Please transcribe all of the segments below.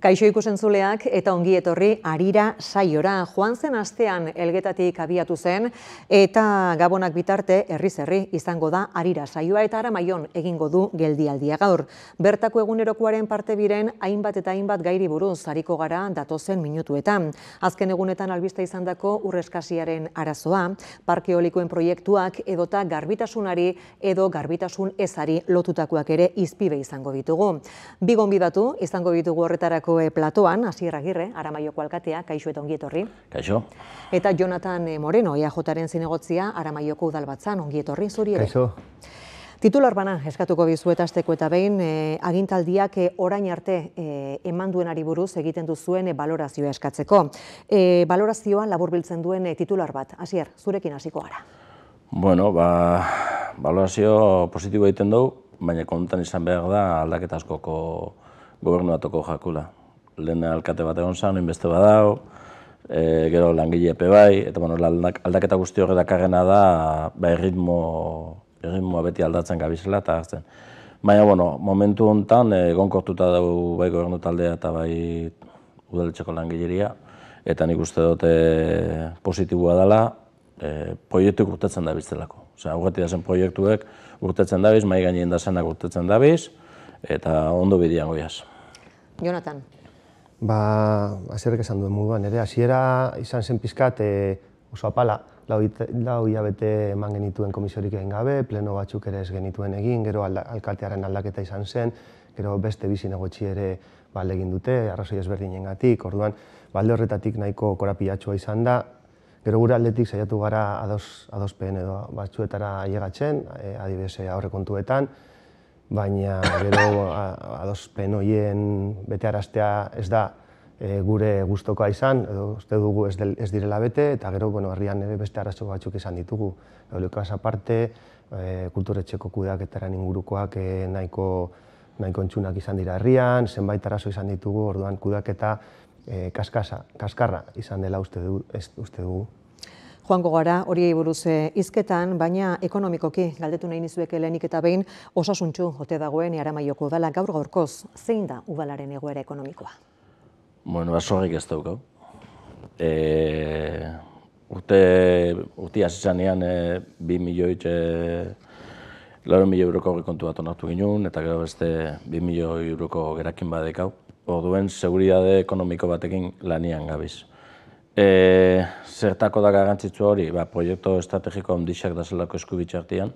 Kaixo ikusentzuleak eta ongi etorri Harira saiora. Joan zen astean Elgetatik abiatu zen eta Gabonak bitarte herriz herri izango da Harira saioa eta Aramaion egingo du geldialdia gaur. Bertako egunerokoaren parte biren hainbat eta hainbat gairi buruz ariko gara datozen minutuetan. Azken egunetan albiste izandako ur eskasiaren arazoa, parke eolikoen proiektuak edota garbitasunari edo garbitasun ezari lotutakoak ere hizpide izango ditugu. Bi gonbidatu izango ditugu horretarako platoan, Asier Agirre, Aramaioko alkatea, kaixo eta ongi etorri. Kaixo. Eta Jonathan Moreno, EAJaren zinegotzia, Aramaioko udalbatzan, ongi etorri, zuri ere. Kaixo. Titular bana eskatuko dizuet hasteko eta behin agintaldiak orain arte eman duenari buruz egiten duzuen balorazioa eskatzeko. Balorazioa laburbiltzen duen titular bat. Asier, zurekin hasiko gara. Bueno, balorazio positibo egiten dugu, baina kontan izan behar da aldaketa askoko gobernuatoko jakula. Lehen alkate bat egon zen, beste badao, gero langile epe bai, eta aldaketa guzti horre dakarrena da erritmoa beti aldatzen gabizela eta hartzen. Baina, momentu honetan egonkortuta dugu bai gobernu taldea eta bai udaletxeko langileria, eta nik uste dute positiboa dela, proiektuek urtetzen dabiztelako. Aurretik da zen proiektuek urtetzen dabiz, mai gainen da zenak urtetzen dabiz, eta ondo bidean goiaz. Jonathan. Asierrek esan duen moduan ere, hasiera izan zen pizkat oso apala, lau hilabete eman genituen komisiorik egin gabe, pleno batzuk ere ez genituen egin, gero alkatearen aldaketa izan zen, gero beste bi zinegotzi ere egin dute, arrazoi ezberdinengatik, orduan balde horretatik nahiko korapilatxua izan da, gero gure aldetik saiatu gara adospen edo batzuetara ailegatzen, adibidez aurrekontuetan, baina gero adospen horien betearaztea ez da gure gustokoa izan, edo uste dugu ez direla bete, eta gero herrian ere beste arazo batzuk izan ditugu. Eolikoaz aparte, kulturetxeko kudeaketaren ingurukoak nahiko entzunak izan dira herrian, zenbait arazo izan ditugu, orduan kudeaketa kaskarra izan dela uste dugu. Joango gara horiei buruz hizketan, baina ekonomikoki galdetu nahi nizuek lehenik eta behin osasuntsu ote dagoen Aramaioko udala gaur-gaurkoz. Zein da udalaren egoera ekonomikoa? Zorrik ez daukau. Urte hasi zanean 2 milioi euroko aurrekontu bat onartu ginen, eta gero beste 2 milioi euroko gerakin badekau. Orduen, seguridade ekonomiko batekin lanian gabiz. Zertako da garrantzitsu hori, proiektu estrategiko ondixak da zelako eskubitxartian,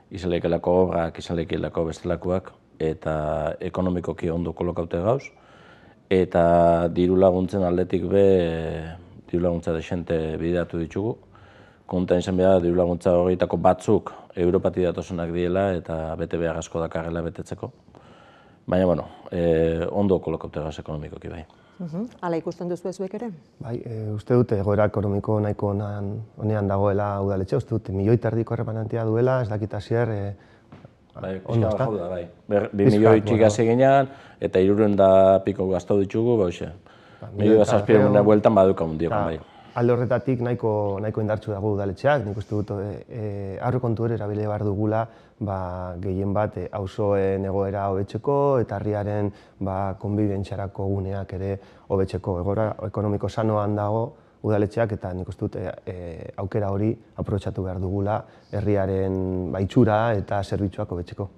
izan lehikelako obrak, izan lehikelako bestelakoak, eta ekonomikoki ondo kolokaute gauz, eta diru laguntzen aldetik diru laguntza desente bideatu ditugu. Konta izan behar, diru laguntza horietako batzuk Europati datozenak diela eta bete behar asko dakarrela betetzeko. Baina, ondo kolokaute gauz ekonomikoki bai. Hala ikusten duzu zuek ere? Bai, uste dute egoera ekonomiko nahiko honean dagoela udaletxe, uste dute milioi tardiko erremanentia duela, ez dakit Asier, ondo ezta? Bai, 2 milioi txikaz eginean, eta 300 piko gaztau ditugu, milioi zazpiremunea bueltan baduka mundiokon bai. Alde horretatik nahiko indartsu dago udaletxeak, nik uste dut aurrekontu ere erabili behar dugula gehien bat auzoen egoera hobetzeko eta herriaren konbibentziarako guneak ere hobetzeko. Egoera ekonomiko sanoan dago udaletxeak eta nik uste dut aukera hori aprobetxatu behar dugula herriaren itxura eta zerbitzuak hobetzeko.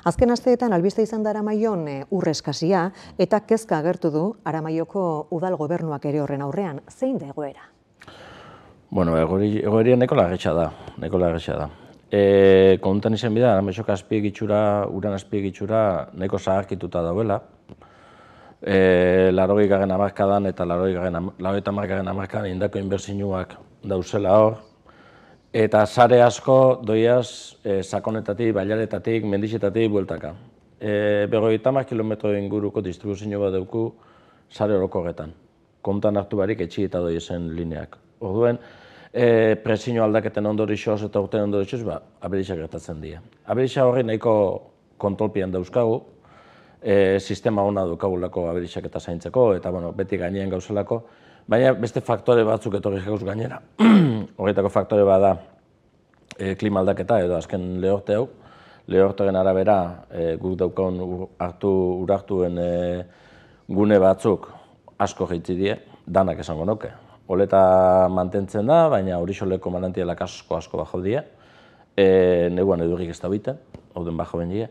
Azken asteetan albiste izan da Aramaion ur eskasia eta kezka agertu du Aramaioko udal gobernuak ere horren aurrean. Zein da egoera? Egoeria nahiko larretxa da. Kontan izan bida, Aramaioko uran azpiegitxura nahiko zaharkituta dauela. 80. hamarkadan eta 80. hamarkadan indako inbertsioak dauzela hor. Eta sare asko doiaz sakonetatik, bailaretatik, mendixetatik bueltaka. 50 kilometro inguruko distribuzio bat dauku sare orokorretan. Kontan hartu barik etxi eta doiezen lineak. Orduen, presio aldaketen ondorixoz eta urten ondorixoz, aberixak gertatzen dira. Aberixa horri nahiko kontrolpian dauzkagu, sistema hona dukagulako aberixak eta zaintzeko, eta beti gainean gauzelako, baina beste faktore batzuk etorri gauz gainera. Horretako faktore bada klima aldaketa edo azken lehorte hau. Lehorteren arabera guk daukagun urartuen gune batzuk asko jaitzi die, danak esango nuke. Oleta mantentzen da, baina Horisoleko manantialak asko bajau die. Neguan edurrik ez da biten, hauden bajau ben die.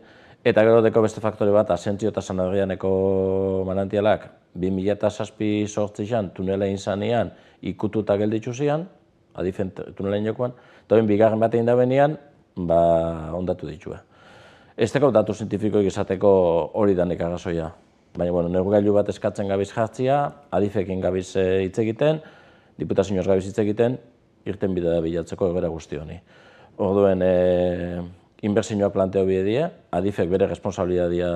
Eta gero deko beste faktore bat, Asentzio eta San Adrianeko manantialak 2007 sortzian tunela inzanean ikututa gelditzu zian, adifen tunela jokoan, eta bigarren bat egin da benean, ondatu ditue. Ez teko datu zientifikoik esateko hori danek arrazoia. Baina, neurgailu bat eskatzen gabiz jartzia, adifekin gabiz hitz egiten, diputazioz gabiz hitz egiten, irten bidea da bilatzeko egoera guzti honi. Orduen, inbertsioak planteo bidea, adifek bere responsabilitatea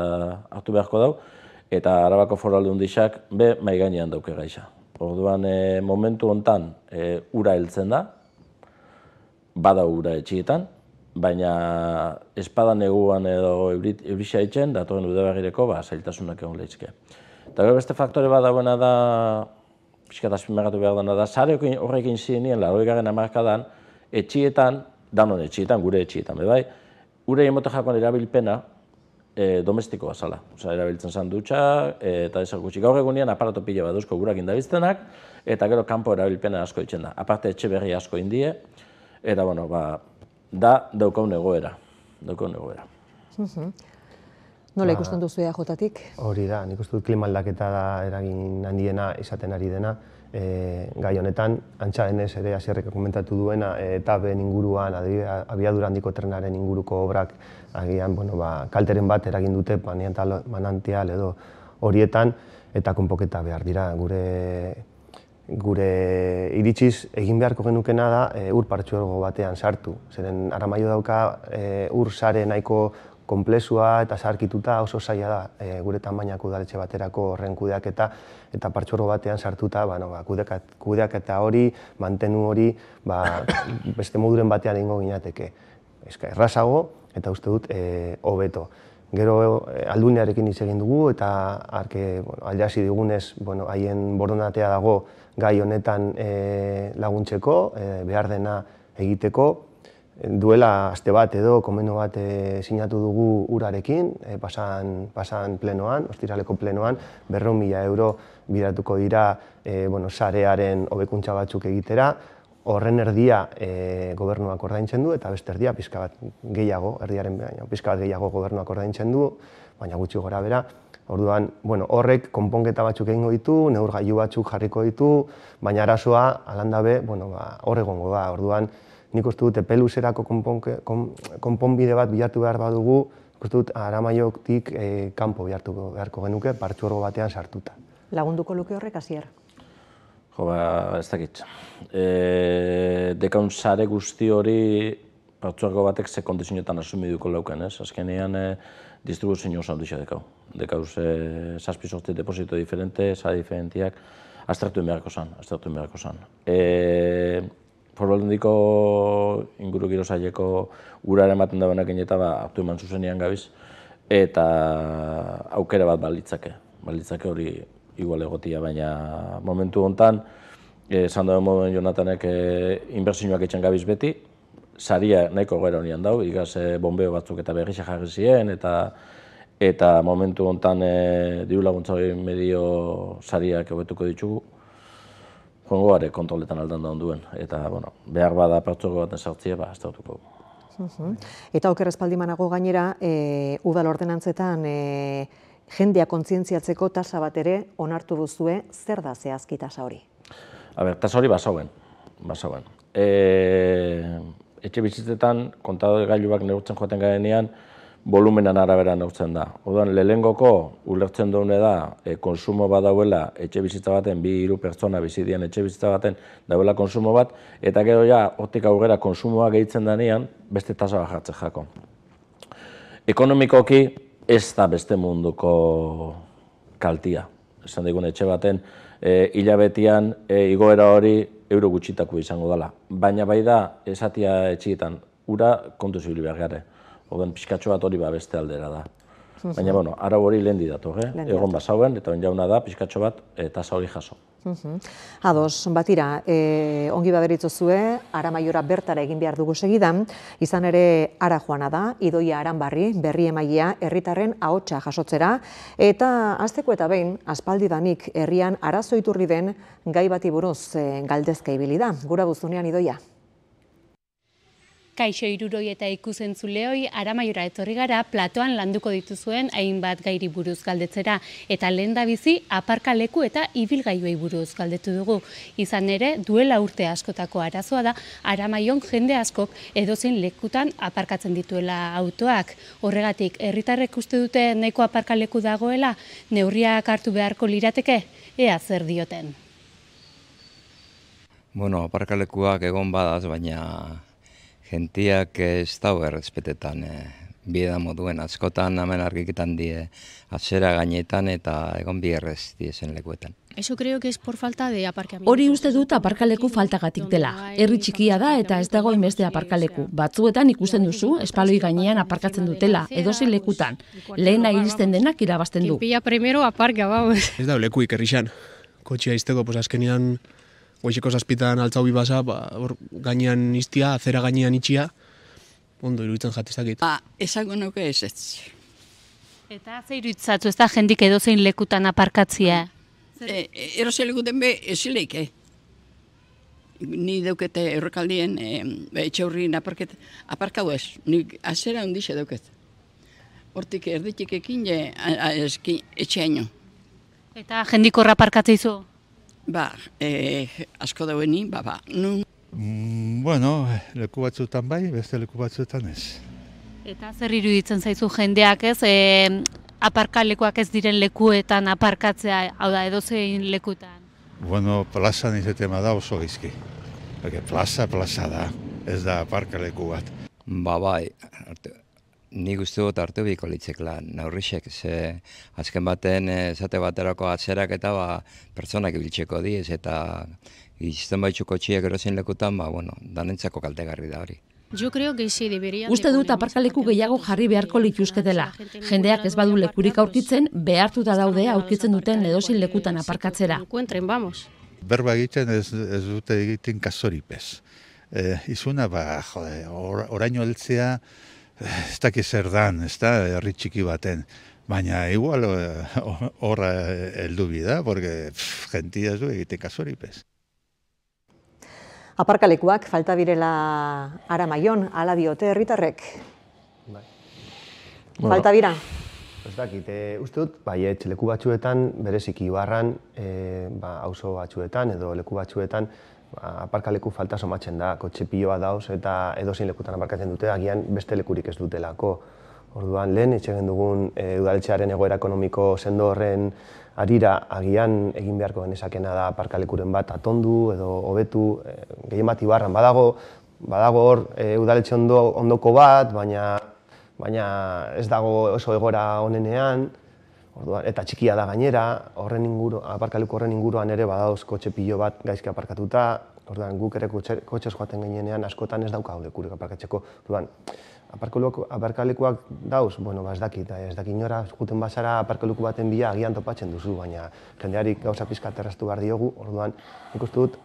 hartu beharko dau, eta Arabako Foru Aldundiak be mai gainean dauke gaixa. Orduan, momentu hontan ura heltzen da, bada ura etxietan, baina espada neguan edo eurisia itxen, datorren udaberrireko zailtasunak egon lehizke. Eta gero beste faktore bat dagoena da, pixkat azpimarratu behar dena da, sare horrekin zirenien, 80. hamarkadan, etxietan, danon etxietan, gure etxietan, bai, ure emote jakoan erabilpena domestikoa zala. Osa, erabiltzen zan dutxa, eta ezer gutxi. Gaur egunean aparato pila bat duzko gurak indabiztenak, eta gero kanpo erabilpena asko itxen da. Aparte etxe berri asko indie, eta, da daukaun egoera. Nola ikusten duzu EAJ-tik? Hori da, nik uste dut klima aldaketa da eragin handiena izaten ari dena. Gai honetan, antza denez ere Asierrek komentatu duena, TAB-en inguruan, abiadura handiko trenaren inguruko obrak agian kalteren bat eragin dute manantial edo horietan, eta konpoketa behar dira. Gure iritsiz egin beharko genukena da ur partzuergo batean sartu. Zeren Aramaio dauka ur sare nahiko konplexua eta zaharkituta oso zaila da gure tamainako udaletxe baterako horren kudeaketa eta partzuergo batean sartuta kudeaketa hori, mantenu hori beste moduren batean egingo ginateke. Errazago eta uste dut hobeto. Gero Aldundiarekin hitz egin dugu eta aldasi digunez haien borondatea dago gai honetan laguntzeko, behar dena egiteko. Duela aste bat edo konbenio bat sinatu dugu urarekin, pasan plenoan, ostiraleko plenoan, 400.000 euro bideratuko dira sarearen hobekuntza batzuk egitera. Horren erdia gobernuak ordaintzen du eta beste erdia pixka bat gehiago, erdiaren pixka bat gehiago gobernuak ordaintzen du, baina gutxi gora bera. Orduan, horrek konponketa batzuk egingo ditu, neurgailu batzuk jarriko ditu, baina arazoa alandabe hor egongo da. Orduan, nik uste dut epeluzerako konponbide bat bilatu behar badugu, uste dut Aramaiotik kanpo beharko genuke, partzuergo batean sartuta. Lagunduko luke horrek, Asier? Ez dakit. Dekaun sare guzti hori partzuergo batek ze kondizionetan asumiduko lauken, ez? Azkenean distribuzio oso handia dekau. Dekauz 7-8 deposito diferente, sare diferentiak, aztertu beharko zan. Foru Aldundiko inguru giro saileko urara ematen da benekin eta hartu eman zuzenean gabiz, eta aukera bat balitzake hori igual egotia, baina momentu hontan, esan dauen moduen Jonatanek inbertsioak etxen gabiz beti, saria nahiko goera honian dau, igaz bombeo batzuk eta berrixa jarri ziren, eta momentu hontan diru laguntza hori medio sariak hobetuko ditugu, joango gare kontroletan aldan da onduen, eta behar bada partzuergo baten sartzea, aztertuko. Eta oker espaldimanago gainera, udal ordenantzetan jendea kontzientziatzeko tasa bat ere onartu duzue, zer da zehazki tasa hori? Tasa hori basauen. Etxe bizitzetan, kontadore gailuak neurtzen joaten garenean, volumenan arabera neurtzen da. Orduan, lehengoko ulertzen duene da, konsumo bat dauela etxe bizitza baten, 2-3 pertsona bizitien etxe bizitza baten dauela konsumo bat, eta gero ja, hortik aurrera konsumoa gehitzen denean, beste tasa bat jartzen jako. Ekonomikoki, ez da beste munduko kaltia. Esan digun etxe baten, hilabetian igoera hori euro gutxitako izango dela. Baina bai da, esatia etxietan, ura kontu zibili behar gare. Orduan, pixkatxo bat hori beste aldera da. Baina, bueno, arau hori lehen didator, egon bazauen, eta jauna da, pixkatxo bat, tasa hori jaso. Ados, batira, ongi baderitzozue, Aramaiora bertara egin behar dugu segidan, izan ere Ara joana da, Idoia Aranbarri, berri emailea, herritarren ahotsa jasotzera, eta hasteko eta behin, aspaldidanik herrian arazo iturri den gai bati buruz galdezka ibili da. Gura buzunean, Idoia. Kaixo iruroi eta ikusentzulehoi, Aramaiora etorri gara platoan landuko dituzuen hainbat gairi buruz galdetzera, eta lehendabizi aparkaleku eta ibilgailuei buruz galdetu dugu. Izan ere, duela urte askotako arazoa da, Aramaion jende askok edozein lekutan aparkatzen dituela autoak. Horregatik, herritarrek uste dute nahiko aparkaleku dagoela, neurriak hartu beharko lirateke, ea zer dioten. Bueno, aparkalekuak egon badaz, baina gentiak ez dau errespetetan bide moduen, askotan hemen argiketan die atzera gainetan eta egon bi errez diezen lekuetan. Eso creo que es por falta de aparcamiento. Hori uste dut aparkaleku faltagatik dela. Herri txikia da eta ez dago inbeste aparkaleku. Batzuetan ikusten duzu, espaloi gainean aparkatzen dutela, edozein lekutan. Lehena iristen denak irabazten du. Pilla primero aparca, vamos. Ez da lekuik herrixan. Kotxea izteko, azkenian goizeko zazpitan altzau bibasa, hor gainean iztia, azera gainean itxia, ondo iruditzen jatizakit. Esango nuke ez. Eta zer iruditzatzu, ez da jendik edozein lekutan aparkatzia? Erozein lekuten be, ezileik, Ni daukete errekaldien etxe hurrin aparkau ez, nik azera hundixe dauket. Hortik erditik ekin etxeaino. Eta jendik horra aparkatzeizu? Asko daueni, nun. Bueno, leku batzuetan bai, beste leku batzuetan ez. Eta zer iruditzen zaizu jendeak ez, aparkalekuak ez diren lekuetan aparkatzea, hau da, edozein lekutan? Bueno, plazan izetema da oso gizki. Plaza da, ez da aparkaleku bat. Bai, nik uste dut hartu biko litzekla neurrisek, ze azken baten esate baterako atzerak eta pertsonak ibiltzeko diez, eta izten baitzu kotxiek erozein lekutan, danentzako kaltegarri da hori. Uste dut aparkaleku gehiago jarri beharko lituzketela. Jendeak ez badu lekurik aurkitzen, behartuta daude aurkitzen duten edozein lekutan aparkatzera. Berba egiten ez dute egiten kasoripez. Izuna, oraino heltzea, ez dakiz zer dan, ez da, herri txiki baten. Baina igual horra heldu bida, porque jentia ez du egiten kasoripez. Aparkalekuak falta direla Aramaion, hala diote herritarrek. Falta bira? Ez dakit, uste dut, baietz, leku batzuetan, bereziki Ibarran, auzo batzuetan edo leku batzuetan, aparkaleku falta somatzen da, kotxe piloa dauz eta edozein lekutan aparkatzen dute, agian beste lekurik ez dutelako. Orduan, lehen, etxegen dugun udaletxearen egoera ekonomiko sendo horren harira, agian egin beharko genezakena da aparkalekuren bat atondu edo hobetu, gehien bat Ibarran badago hor udaletxe ondoko bat, baina ez dago oso egoera honenean, eta txikia da gainera, aparkaleku horren inguruan ere badauz kotxe pilo bat gaizki aparkatuta, orduan guk ere kotxez joaten gainean askotan ez daukagu lekurik aparkatzeko. Orduan, aparkalekuak dauz, ez dakit inora, juten bazara aparkaleku baten bila agian topatzen duzu, baina jendearik gauza pizkat erraztu behar diogu, orduan nik uste dut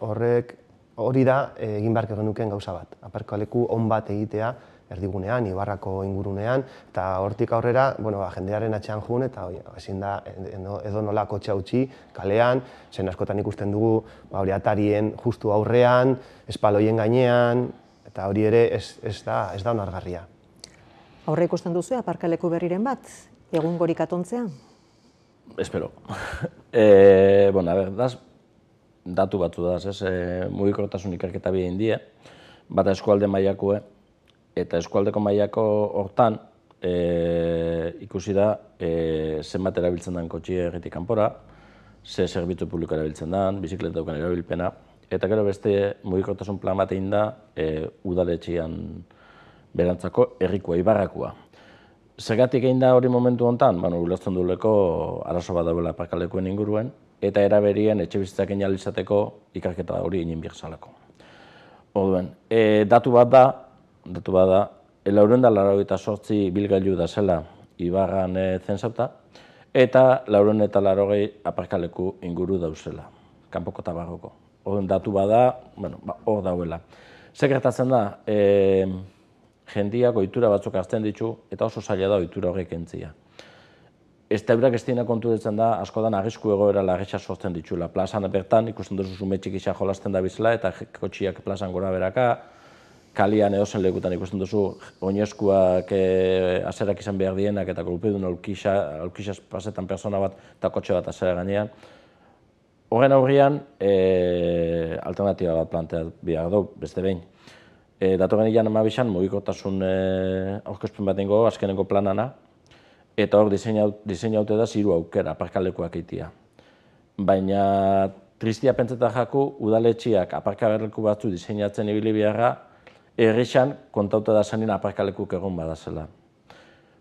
hori da egin beharko genuken gauza bat. Aparkaleku on bat egitea, erdigunean, Ibarrako ingurunean, eta hortik aurrera, jendearen atxean jun, eta ezin da edo nola kotxea utzi, kalean, zen askotan ikusten dugu hori atarien justu aurrean, espaloien gainean, eta hori ere ez da onargarria. Aurre ikusten duzu aparkaleku berriren bat, egungorik atontzea? Espero. Datu batzu da, mugikortasun ikerketa bide indie, bata eskualde mailakoe, eta eskualdeko mailako hortan ikusi da zenbat erabiltzen den kotxia erretik kanpora, ze zerbitzu publiko erabiltzen den, bizikleta daukan erabilpena, eta gero beste mugikortasun plan bat egin da udaletxean berantzako herrikoa, Ibarrakoa. Zergatik egin da hori momentu honetan, ulertzen dueleko arazo bat dagoela aparkalekuen inguruen, eta eraberien etxe bizitzak egin ahal izateko ikerketa hori egin behar zalako. Orduan, datu bat da, 488 ibilgailu da zela ibarran zensauta, eta 480 aparkaleku inguru dauzela, kanpoko eta barroko. Horren datu bada, hor dauela. Zer gertatzen da, jendiak ohitura batzuk hartzen ditu, eta oso zaila da ohitura horrek entzia. Ez da eurak ez dina konturatzen da, askotan arrisku egoera larretxa sortzen ditula. Plazan bertan, ikusten duzu zume txikisa jolasten da bizela, eta kotxiak plazan gora beraka, kalian edozen lekutan ikusten duzu, oinezkuak azerak izan behar dienak, eta kolpedun aulkixas pasetan persona bat, eta kotxe bat azera gainean. Horren aurrian, alternatiba bat planteat behar du, beste behin. Datorren hilan 20an, mugikortasun aurkezpen bat ingo, azkenengo planana, eta hor diseinaute da 3 aukera, aparkalekuak eitia. Baina, tristia pentsetan jaku, udaletxiak aparkaleku batzu diseinatzen ibili beharra, errexan kontauta da zanin aparkalekuk egon badazela.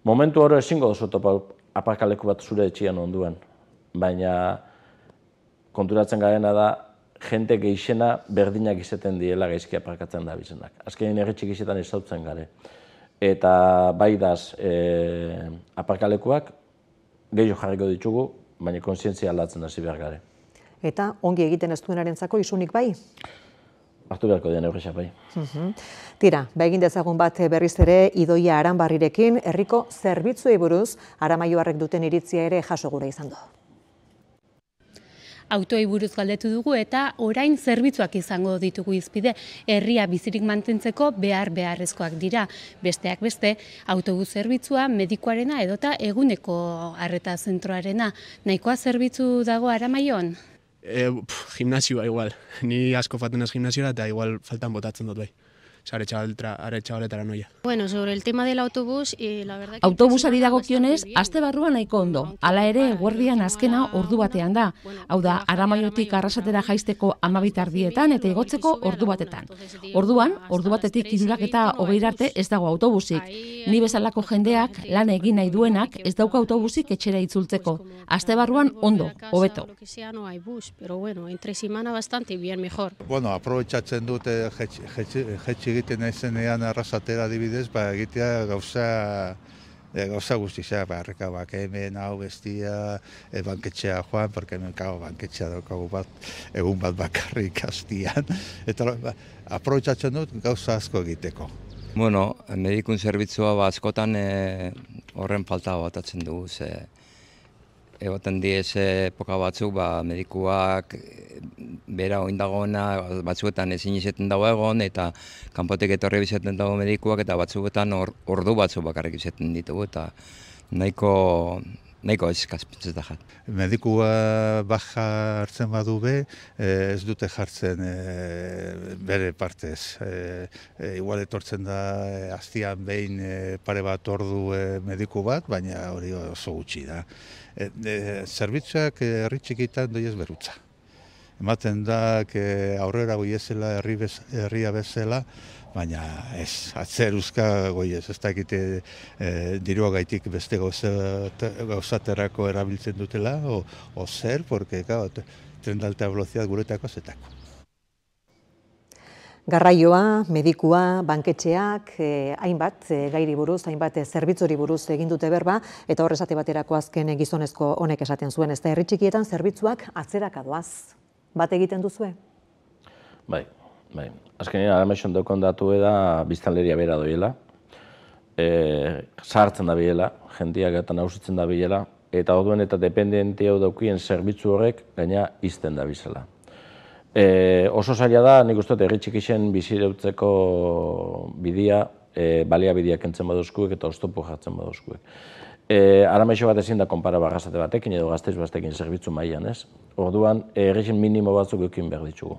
Momentu oro ezingo duzu topa aparkaleku bat zure etxian onduen, baina konturatzen garena da, jente geixena berdinak izaten diela gaizki aparkatzen da bizenak. Azkenean erretxik izetan izautzen gare. Eta bai daz aparkalekuak gehiago jarriko ditugu, baina kontzientzia aldatzen hasi behar gare. Eta ongi egiten ez duenarentzako isunik bai? Hartu beharko dian eurrexak bai. Tira, egin dezagun bat berriz ere Idoia Aranbarrirekin, herriko zerbitzuei buruz, Aramaioarrek duten iritzia ere jaso gura izan du. Autoei buruz galdetu dugu eta orain zerbitzuak izango ditugu hizpide. Herria bizirik mantentzeko beharrezkoak dira. Besteak beste, autobus zerbitzua, medikuarena edota eguneko arreta zentroarena. Nahikoa zerbitzu dago Aramaion? Gimnasioa igual. Ni asko faten az gimnasioa eta igual faltan botatzen dut bai. Aretxabaletara noia. Bueno, sobre el tema del autobús, la verdad que... Autobusari dagokionez, aste barruan nahiko ondo. Hala ere, eguerdian azkena ordu batean da. Hau da, Aramaiotik Arrasatera jaisteko 12 eta igotzeko ordu batetan. Orduan, ordu batetik 2 eta 20 arte ez dago autobusik. Ni bezalako jendeak, lan egin nahi duenak, ez dauka autobusik etxera itzultzeko. Aste barruan ondo, hobeto. No hay bus, pero bueno, entre semana bastante bien, mejor. Bueno, aprobetxatzen dute jetxi egiten naizenean Arrasatera adibidez, egitea gauza guztia, errekabak hemen, hau bestia, banketxea joan, porque hemen banketxea daukagu bat, egun bat bakarrik hastian, eta aprobetxatzen dut gauza asko egiteko. Bueno, medikun zerbitzua askotan horren falta batatzen dugu, egoten diez epoka batzuk, medikuak bera oindagoena batzuetan ezin izaten dago egon, eta kanpotik etorri bizaten dago medikuak, eta batzuetan ordu batzuk bakarrik izaten ditugu, eta nahiko eskazpintzeta jat. Medikua baja hartzen badu ez dute jartzen bere partez. Igual etortzen da hastian behin pare bat ordu mediku bat, baina hori oso gutxi da. Zerbitzuak herri txikitan doiez berutza. Ematen da aurrera goiezela herria bezala, baina ez, atzeruzka goiez, ez dakite diruagaitik beste gauzaterako erabiltzen dutela, o zer, porque tren de alta velocidad guretako zetako. Garraioa, medikua, banketxeak, hainbat gairi buruz, hainbat zerbitzuri buruz egin dute berba, eta horrezate baterako azken gizonezko honek esaten zuen, ez da herri txikietan zerbitzuak atzeraka doaz. Bat egiten duzue? Bai. Azkenean, Aramaixon daukon datu da biztanleria bera doiela, zahartzen da bilela, jendiak eta nausitzen da bilela, eta orduen eta dependentia daukien zerbitzu horrek gaina izten da bizela. Oso zaila da, nik uste herri txikixen bizireutzeko bidia, baliabideak entzen baduzkuek eta oztopo jartzen baduzkuek. Aramaixo bat ezin da konpara Arrasate batekin edo Gasteiz batekin zerbitzu mailan, ez? Orduan, errexen minimo batzuk eukin behar ditugu.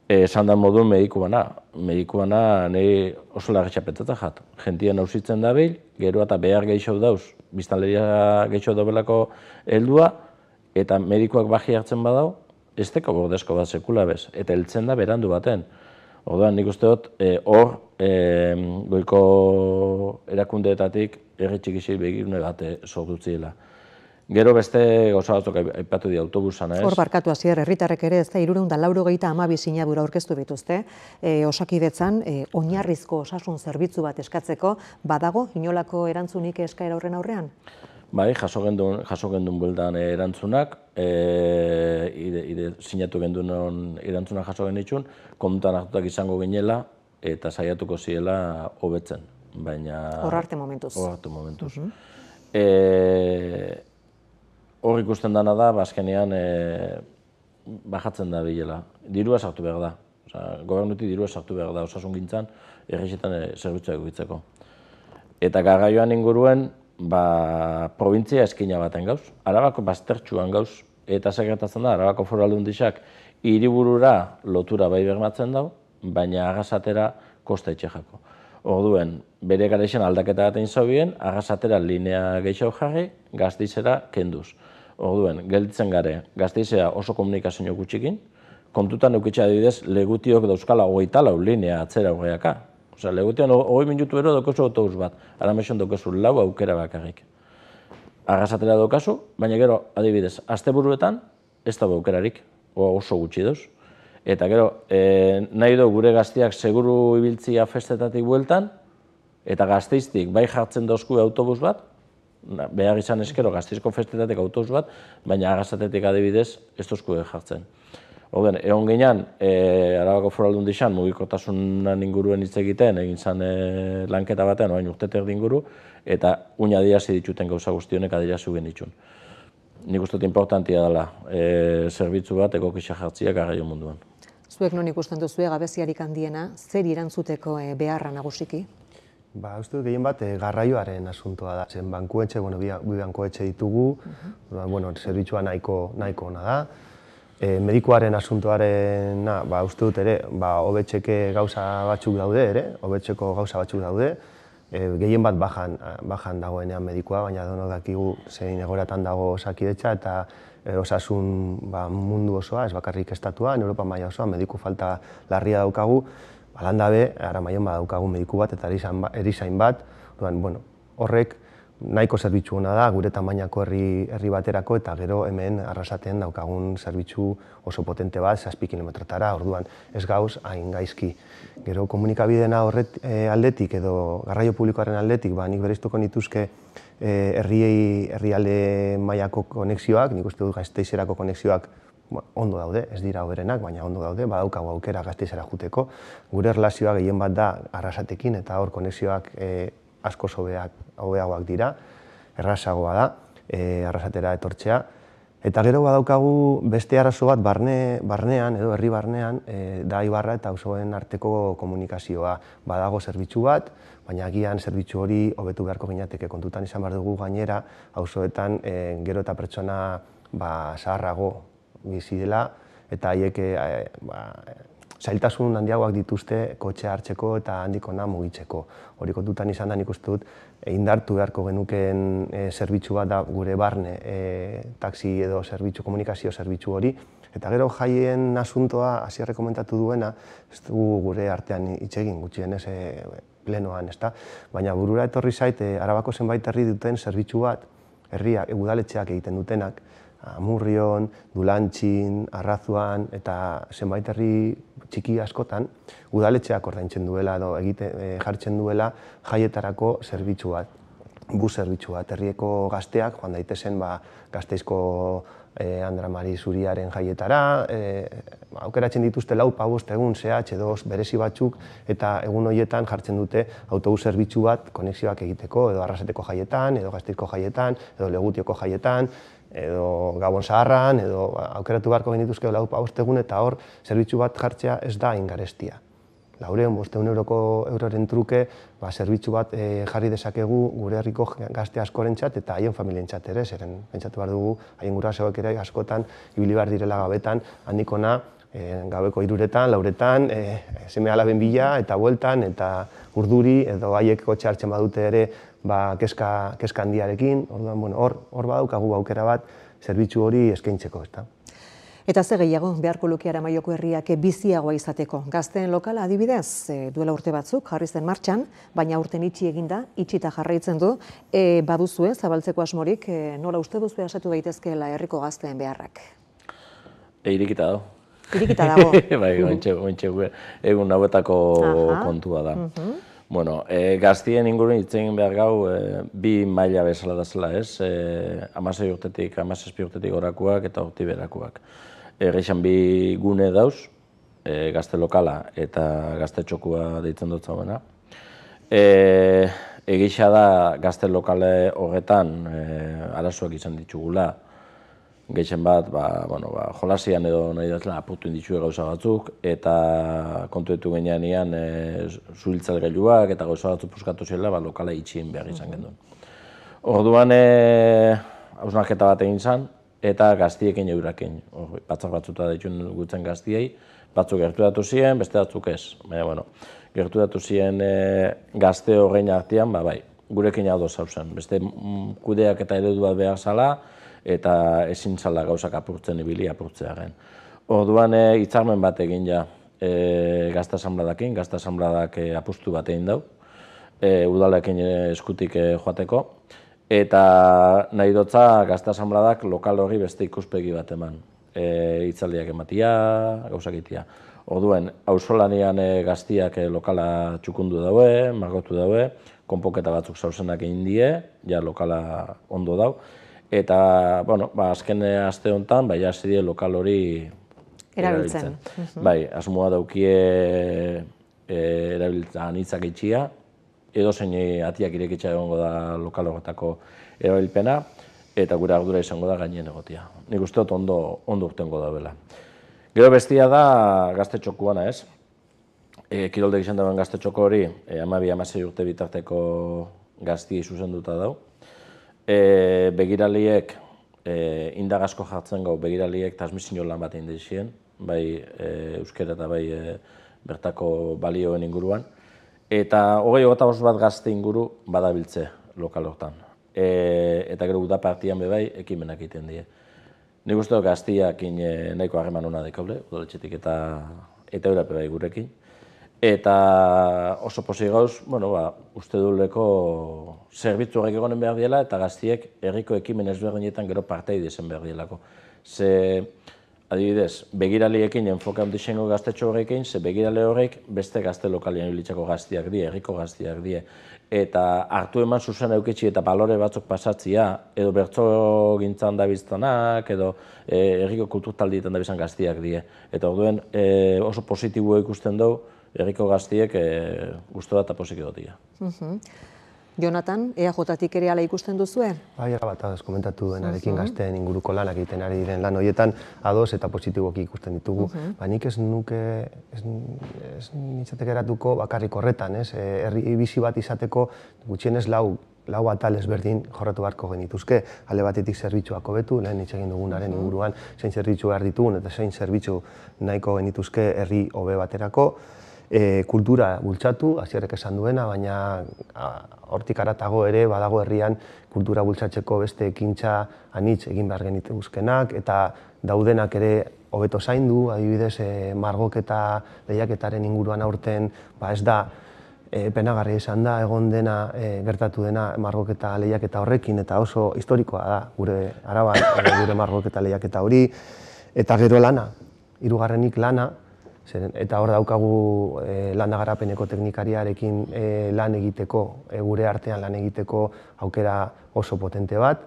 Esan da moduen mediku bana nahi oso larretxa petzatzen jat. Jentia nausitzen dabil, gero eta behar gehiago dauz, biztanleria gehiago dabelako heldua, eta medikuak baji hartzen badau, ez teko bordezko bat sekula bez, eta heltzen da berandu baten. Orduan, nik uste dut, hor, goiko erakundeetatik herri txikixei begirune bat sordutziela. Gero beste gauza batzuk aipatu di autobusan, ez? Hor barkatu Asier, herritarrek ere ez da 392 sinadura aurkeztu dituzte, Osakidetzan oinarrizko osasun zerbitzu bat eskatzeko, badago inolako erantzunik eskaera horren aurrean? Bai, jaso gendun bueltan erantzunak, sinatu gendun erantzunak jaso genitxun, kontutan hartutak izango ginela eta saiatuko ziela hobetzen. Hor arte momentuz. Hor arte momentuz. Hor ikusten dana da, azkenean bajatzen da bilela. Dirua sartu behar da. Gobernutik dirua sartu behar da, osasun gintzan, errexetan zerbitzua egitzeko. Eta garraioan inguruen, provintzia eskina baten gauz. Arabako baztertxuan gauz. Eta sekretatzen da, Arabako Foru Aldundiak hiriburura lotura bai bermatzen dau, baina arrasatera kosta etxejako. Orduen, bere gareixen aldaketa bat egin zaubien, arrasatera linea gehiago jarri, Gasteizera kenduz. Orduen, gelditzen gare, Gasteizea oso komunikazio gutxikin, kontutan eukitza adibidez, Legutiok dauzkala 24 linea atzera horreaka. Osea, Legutian 20 minutu ero daukazu autobus bat, Aramexon daukazu 4 aukera bakarrik. Arrasatera daukazu, baina gero, adibidez, asteburuetan ez da aukerarik, oso gutxi dauz. Eta gero, nahi du gure gaztiak seguru ibiltzia festetatik bueltan, eta Gasteiztik bai jartzen dauzku autobus bat, behar izan eskero Gasteizko festetatik autobus bat, baina arrasatetik adibidez ez dauzku jartzen. Orden, egon ginean, Arabako Foru Aldundian mugikortasunan inguruen hitz egiten, egin zan lanketa batean, orain urteter inguru, eta uin adierazi dituten gauza guztionek adierazi genitxun. Nik uste dut importantia dela zerbitzu bat egokisa jartziak garraio munduan. Zuek non ikusten duzue gabeziarik handiena, zer irantzuteko beharra nagusiki? Uste dut gehien bat garraioaren asuntoa da. Zen bankuetxe, bi bankuetxe ditugu, zerbitzua nahiko ona da. Medikuaren asuntoaren, uste dut ere, hobetzeko gauza batzuk daude, gehien bat bajan dagoenean medikua, baina denok dakigu zein egoratan dago Osakidetza eta osasun mundu osoa, ez bakarrik estatuan, Europa maila osoa, mediku falta larria daukagu, landabe, Aramaion badaukagu mediku bat eta erizain bat, horrek nahiko zerbitzu ona da, gure tamainako herri baterako, eta gero hemen Arrasaten daukagun zerbitzu oso potente bat, 7 kilometrotara, orduan ez gauz hain gaizki. Gero komunikabideena aldetik edo garraio publikoaren aldetik, nik bereiztuko nituzke herrialde mailako konexioak, nik uste dut Gasteizerako konexioak ondo daude, ez dira hoberenak, baina ondo daude, badaukagu aukera Gasteizera juteko. Gure erlazioa gehien bat da Arrasatekin, eta hor konexioak asko hobeagoak dira, errazagoa da, Arrasatera etortzea. Eta gero badaukagu beste arazo bat barnean, edo herri barnean, da Ibarra eta auzoen arteko komunikazioa. Badago zerbitzu bat, baina agian zerbitzu hori hobetu beharko ginateke, kontutan izan behar dugu gainera, auzoetan gero eta pertsona zaharrago bizi dela, eta haiek zailtasun handiagoak dituzte kotxea hartzeko eta handikona mugitzeko. Hori kontutan izan da nik uste dut indartu beharko genukeen zerbitzu bat da gure barne taxi edo komunikazio zerbitzu hori. Eta gero jaien asuntoa, Asierrek komentatu duena, ez dugu gure artean hitz egin gutxienez plenoan, ezta? Baina burura etorri zait, Arabako zenbait herri duten zerbitzu bat, udaletxeak egiten dutenak, Amurrion, Dulantxin, Arrazuan eta zenbait herri txiki askotan udaletxeak ordaintzen duela edo jartzen duela jaietarako zerbitzu bat, bus zerbitzu bat. Herrieko gazteak joan daitezen Gasteizko Andra Mari Zuriaren jaietara, aukeratzen dituzte 4-5 egun zehatz edo berezi batzuk, eta egun horietan jartzen dute autobus zerbitzu bat konexioak egiteko, edo Arrasateko jaietan, edo Gasteizko jaietan, edo Legutioko jaietan, edo Gabon Zaharran, edo aukeratu beharko genituzke 4-5 egun, eta hor zerbitzu bat jartzea ez da ingarestia. 400 euroren truke zerbitzu bat jarri dezakegu gure herriko gazte askorentzat eta haien familientzat ere, zeren pentsatu behar dugu haien gurasoek ere askotan ibili behar direla gabetan, handikona gabeko 3-etan, 4-etan, seme-alaben bila eta bueltan eta urduri edo haiek kotxe hartzen badute ere kezka handiarekin, orduan hor badaukagu aukera bat zerbitzu hori eskaintzeko, ezta. Eta ze gehiago beharko luke Aramaioko herriak biziagoa izateko. Gazteen lokala adibidez, duela urte batzuk jarri zen martxan, baina urten itxi eginda, itxita jarraitzen du, baduzue zabaltzeko asmorik, nola uste duzue asatu daitezkeela herriko gazteen beharrak? Irikita dago. Irikita dago. Bai, ointxe egun hauetako kontua da. Bueno, gaztien inguruen hitz egin behar gau, bi maila bezala da zela, ez? 16 urtetik, 17 urtetik orakoak eta horti berakoak. Geixan bi gune dauz, gazte lokala eta gazte txokua deitzen dut zauena. Egisa da gazte lokale horretan arazoak izan ditugula. Gehien bat, jolasian edo nahi dazela apurtu inditxue gauza batzuk, eta kontuetu genean zuhiltzalgailuak eta gauza batzuk puskatu zela, lokala itxien behar izan genduen. Orduan, hausnarketa bat egin zan, eta gaztiekin eurakin. Batzak batzuta dituen gutzen gaztiei, batzuk gerturatu ziren, beste batzuk ez. Baina, gerturatu ziren gazte horrein artean, bai, gurekin hau zauzen. Beste kudeak eta eredu bat behar zala, eta ezin zala gauzak apurtzen ibili apurtzearen. Orduan hitzarmen bat egin ja gazte asanbladakin, gazte asanbladak apustu bat egin dau, udalekin eskutik joateko, eta nahi dotza gazte asanbladak lokal hori beste ikuspegi bat eman, hitzaldiak ematia, gauzak itia. Orduan, auzolanean gaztiak lokala txukundu daue, margotu daue, konpoketa batzuk zauzenak egin die, ja lokala ondo dau, eta, azken aste honetan, hasi die lokal hori erabiltzen. Bai, asmoa daukie erabiltzen anitzak itxia, edo zein atiak irekitza egongo da lokal horretako erabilpena, eta gure ardura izango da gainien egotia. Nik uste dut ondo urtengo da bela. Gero bestia da gazte txokuana, ez? Kiroldek izan dagoen gazte txoko hori, 12-16 urte bitarteko gazti zuzenduta dau. Begiraliek, indagazko jartzen gau, begiraliek transmisio lan bat egin dizien, bai euskera eta bai bertako balioen inguruan. Eta 25 bat gazte inguru badabiltze lokal hortan. Eta gero guda partian bebai ekimenak egiten die. Nik uste dut gaztiak nahiko harreman hona dekaule, udaletxetik eta eurape bai gurekin. Eta oso pozik gauz, uste duleko zerbitzu horrek egonen behar diela eta gaztiek herriko ekimen ezberdinetan gero partei dezen behar dielako. Ze, adibidez, begiraliekin enfoka handixengo gaztetxo horrekin, ze begirale horrek beste gazte lokalien ibilitzako gaztiak die, herriko gaztiak die. Eta hartu eman zuzen eukitzi eta balore batzuk pasatzia, edo bertso gintzan dabiltzanak, edo herriko kulturtaldietan dabiltzan gaztiak die. Eta orduen oso positiboa ikusten dugu, herriko gaztiek guztua eta posik egotia. Jonatan, EAJ-tik ere ala ikusten duzue? Bai, bat az komentatu denarekin gazteen inguruko lanak egiten ari diren lan horietan ados eta positiboki ikusten ditugu. Nik ez nintzateke eratuko bakarrik horretan, herri bizi bat izateko gutxienez lau atal ezberdin jorratu beharko genituzke. Alde batetik zerbitzuak hobetu, lehen hitz egin dugunaren inguruan, zein zerbitzu behar ditugun eta zein zerbitzu nahiko genituzke herri hobe baterako. Kultura bultzatu, hasierrek esan duena, baina hortik haratago ere badago herrian kultura bultzatzeko beste ekintza anitz egin behar genituzkenak eta daudenak ere hobeto zaindu, adibidez margoketa lehiaketaren inguruan aurten ez da penagarria izan da, egon dena, gertatu dena margoketa lehiaketa horrekin eta oso historikoa da gure Araban, gure margoketa lehiaketa hori, eta gero lana, hirugarrenik lana, eta hor daukagu landa garapeneko teknikariarekin lan egiteko, gure artean lan egiteko aukera oso potente bat,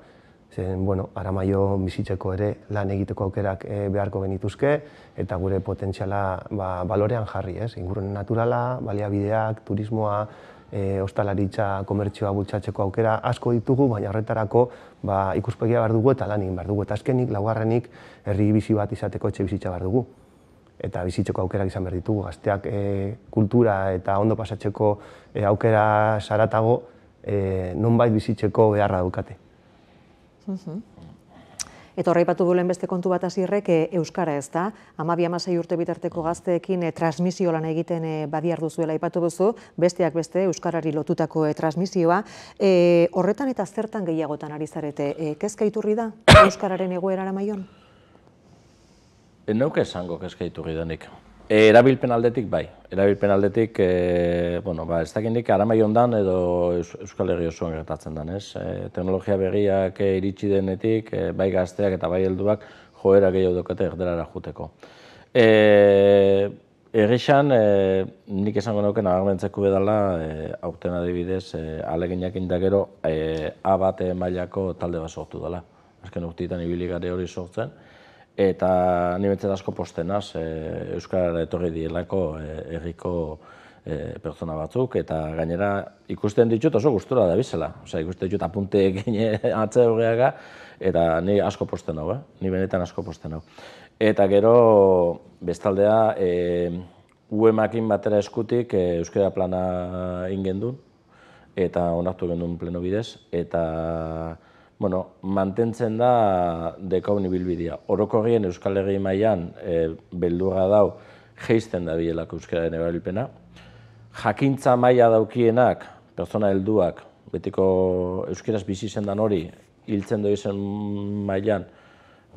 Aramaio bizitzeko ere lan egiteko aukerak beharko genituzke, eta gure potentziala balorean jarri, ingurune naturala, baliabideak, turismoa, ostalaritza, komertzioa bultzatzeko aukera asko ditugu, baina horretarako ikuspegia behar dugu eta lan egin behar dugu. Eta azkenik, laugarrenik, herri bizi bat izateko etxe bizitza behar dugu. Eta bizitzeko aukerak izan behar ditugu. Gazteak kultura eta ondo pasatzeko aukera saratago, nonbait bizitzeko beharra daukate. Eta horreipatu duelen beste kontu bat hasierrek euskara ez da. 12-16 urte bitarteko gazteekin transmisio lan egiten badiar duzuela aipatu duzu, besteak beste euskarari lotutako transmisioa. Horretan eta zertan gehiagotan ari zarete, kezka iturri da euskararen egoera Aramaion? Neuke esango kezka iturri denik. Erabilpen aldetik bai. Erabilpen aldetik, ez dakindik Aramaion edo Euskal Herri osoan gertatzen den, ez? Teknologia berriak iritsi denetik, bai gazteak eta bai helduak joera gehiago daukate erderara juteko. Egixan, nik esango nuke nabarmentzeko bedala, aurten adibidez, aleginak indagero A1 mailako talde bat sortu dela. Azken urteetan ibili gare hori sortzen. Eta nimetzen asko postenaz, Euskarara etorri dielako herriko pertsona batzuk, eta gainera ikusten ditut oso gustura da bizela. Ikusten ditut apunte egin atze horreaga, eta ni asko posten hau, ni benetan asko posten hau. Eta gero, bestaldea, UEMakin batera eskutik Euskara plana ingendun, eta onartu gendun pleno bidez, eta mantentzen da dekaun ibilbidea. Orokorrien Euskal Herri mailan beldurra dau jeisten da bielako euskararen erabilpena. Jakintza maila daukienak, pertsona helduak, betiko euskaraz bizi zendan hori, hiltzen doizen mailan,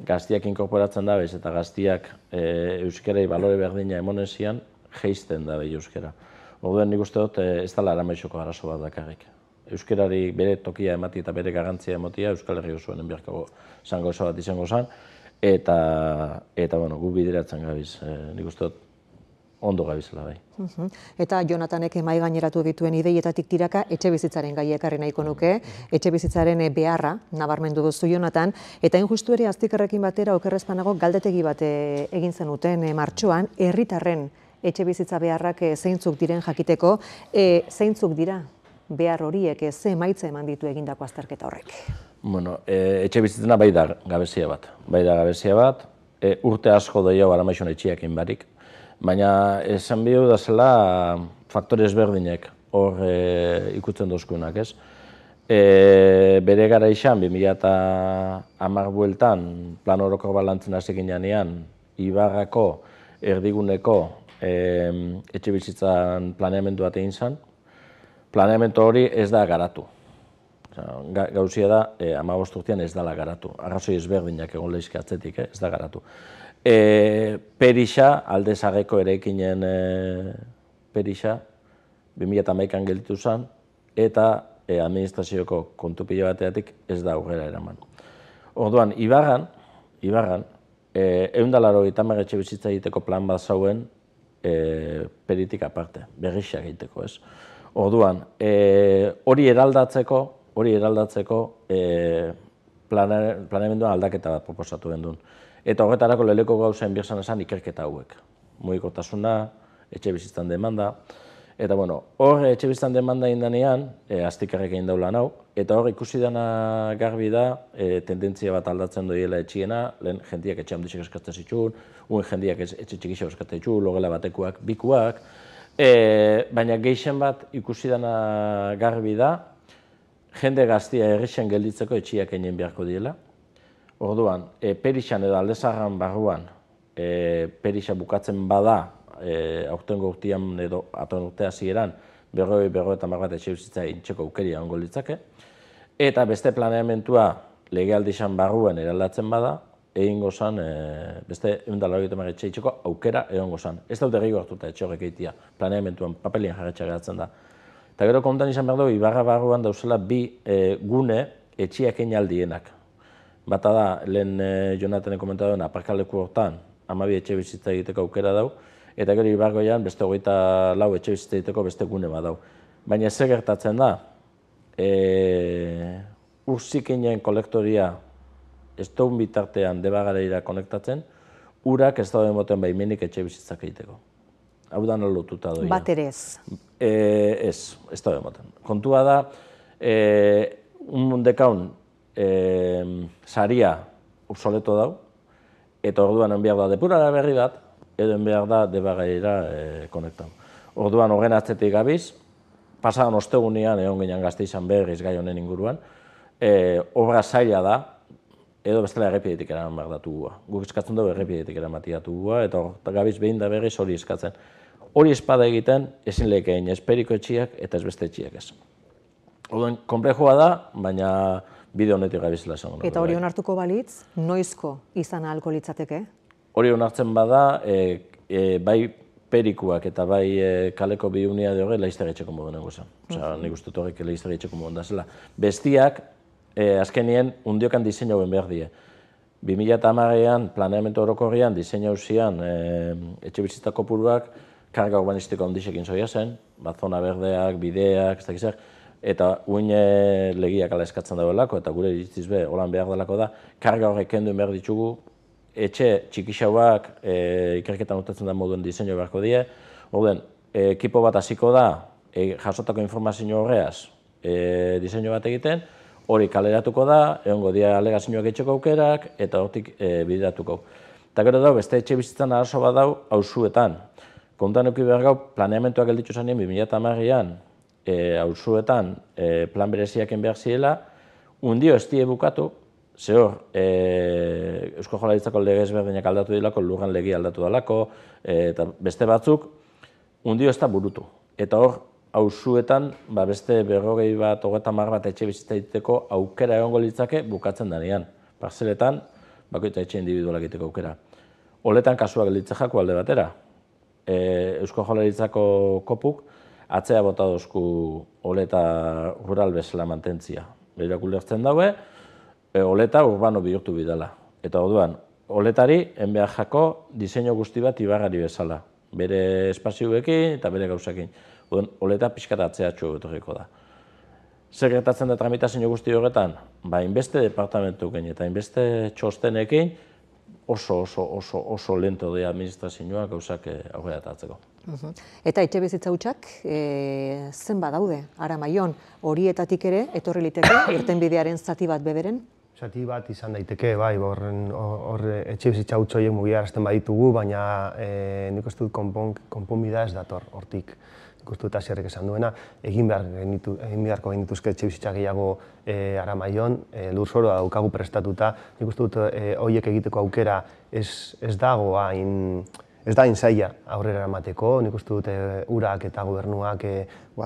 gaztiak inkorporatzen dabez eta gaztiak euskarei balore berdina emonezian, jeisten da behi euskara. Orduan nik uste dut ez dela Aramaixoko arazo bat dakarrik. Euskarari bere tokia emati eta bere garantzia emotia Euskal Herri osoen enbiarkago zango oso bat izango zen, eta gu bideratzen gabiz, nik uste dut ondo gabizela bai. Eta Jonathanek mai gaineratu dituen ideietatik tiraka etxe bizitzaren gai ekarri nahiko nuke, etxe bizitzaren beharra nabarmendu duzu Jonathan, eta justu ere Aztikarrekin batera okerrezpanago galdetegi bat egin zenuten martxoan, herritarren etxe bizitza beharrak zeintzuk diren jakiteko, zeintzuk dira behar horiek ze emaitza eman ditu egindako azterketa horrek? Etxe bizitzena bai da gabezia bat, urte asko doio Aramaixon etxeakin barik, baina esan bihu da zela faktore ezberdinek hor ikutzen dozkunak, ez? Bere gara izan, 2010 bueltan, plan orokor bat lantzen hasekin janean, Ibarrako erdiguneko etxe bizitzan planeamendu bat egin zen. Planeamendu hori ez da garatu. Gauzia da, 15 urtean ez dela garatu. Arrazoi ezberdinak egon lehizki atzetik, ez da garatu. Perixa, alde zageko eraikinen Perixa, 2011an gelditu zen, eta administrazioko kontu pila bateatik ez da aurrera eraman. Orduan, Ibarran, 180 etxe bizitza egiteko plan bat zauen peritik aparte, berrixa egiteko, ez? Orduan, hori eraldatzeko planeamenduan aldaketa bat proposatu gendun. Eta horretarako leheneko gauza enbierzan esan ikerketa hauek. Mugikortasuna, etxe bizitzan demanda. Eta hor etxe bizitzan demanda indanean, Aztikarrek egin daula nau, eta hor ikusi dena garbi da, tendentzia bat aldatzen doiela etxiena, lehen jendiak etxe handixek eskatzen zituen, jendiak etxe txikixek eskatzen zituen, logela batekuak, bikuak, baina gehien bat ikusi dena garbi da, jende gaztia errexen gelditzeko etxiak egin beharko diela. Orduan, Perixan edo Aldezarran barruan, Perixa bukatzen bada, aurtengo urtean edo atorren urtea zieran, 50 bat etxe bizitza intxeko aukeria ongo litzake, eta beste planeamentua legealdizan barruan eraldatzen bada, egingo zan, beste 180 etxe itxeko aukera egongo zan. Ez dut errigo hartuta etxe horrek egitea, planeamentuan papelien jarretxa geratzen da. Eta gero kontan izan behar dugu, Ibarra barruan dauzela bi gune etxiak egin aldienak. Bata da, lehen Jonathanen komentatu duen, aparkaleku hortan, 12 etxe bizitza egiteko aukera dau, eta gero Ibargoian beste 24 etxe bizitza egiteko beste gune bat dau. Baina zer gertatzen da, urzikinen kolektoria ez dugun bitartean Debagareira konektatzen, urak ez dauden moten baimenik etxe bizitzak egiteko. Hau da lotuta doia. Bat ere ez? Ez dauden moten. Kontua da, dekaun saria obsoleto dau, eta orduan behar da depurara berri bat, edo behar da Debagareira konektan. Orduan horren atzetik gabiz, pasadan ostegunean egon ginen Gasteizan berriz gai honen inguruan, obra zaila da, edo bestela errepidetik eraman behar datu gua. Guk eskatzen dugu errepidetik eramatik datu gua, eta gabiz behin da berriz hori eskatzen. Hori espada egiten, ezin lehikein esperiko etxiak eta ez beste etxiak ez. Orduan, konplexua da, baina bide honetik gabizela esango. Eta hori onartuko balitz, noizko izan ahalko litzateke? hori onartzen bada, bai perikuak eta bai kaleko biunia hori leizterretxeko modu nago zen. Osa, nik uste horrek leizterretxeko modu da zela. Bestiak, azkenien, undiokan diseinu ben behar die. 2010an planeamendu orokorrian diseinu zian etxe bizitza kopuruak karga urbanistiko handisekin zoia zen, zona berdeak, bideak, ez dakizak, eta uin legiak ala eskatzen daudelako, eta gure iritziz be, holan behar delako da, karga horrek kenduen behar ditugu, etxe txikixauak ikerketan utatzen da moduen diseinu beharko die, horren, ekipo bat hasiko da, jasotako informazio horreaz diseinu bat egiten, hori kaleratuko da, egongo dira alegazioak etxeko aukerak, eta hortik bideratuko. Eta gero dago, beste etxe bizitzan arazo bat dau, auzuetan. Kontan euki behar gau, planeamentuak gelditu zanien 2010an, auzuetan plan bereziaken behar ziela, undio ez die bukatu, ze hor, Eusko Jaurlaritzako lege ezberdinak aldatu dilako, lurran legi aldatu dalako, eta beste batzuk, undio ez da burutu. Eta hor, auzuetan, beste 40 bat, 30 bat etxe bizitza egiteko aukera egongo litzake bukatzen danean. Parzeletan, bakoitza etxe individualak egiteko aukera. Holetan kasuak gelditzen jako alde batera. Eusko Jaurlaritzako kopuk atzea bota dozku oleta rural bezala mantentzia. Behirak ulertzen daue, oleta urbano bihurtu bidala. Eta orduan, oletari enbehar jako diseinu guzti bat ibarrari bezala. Bere espazioekin eta bere gauzekin. Oleta pixkat atzeatxo etorriko da. Zer gertatzen da tramitazio guzti horretan? Hainbeste departamentuekin eta hainbeste txostenekin oso lento de administrazioak gauzak aurrera atatzeko. Eta etxe bizitza hutsak zenbat daude, Aramaion, horietatik ere, etorri liteke, irtenbidearen zati bat beberen? Zati bat izan daiteke, bai, hor etxe bizitza huts horiek mugiarazten baditugu, baina nik uste dut konponbidea ez dator hortik. Nik uste dut Asierrek esan duena, egin beharko genituzke etxe bizitza gehiago Aramaion, lurzoroa daukagu prestatuta, nik uste dut horiek egiteko aukera ez dago ez da zaila aurrera eramateko, nik uste dut urak eta gobernuak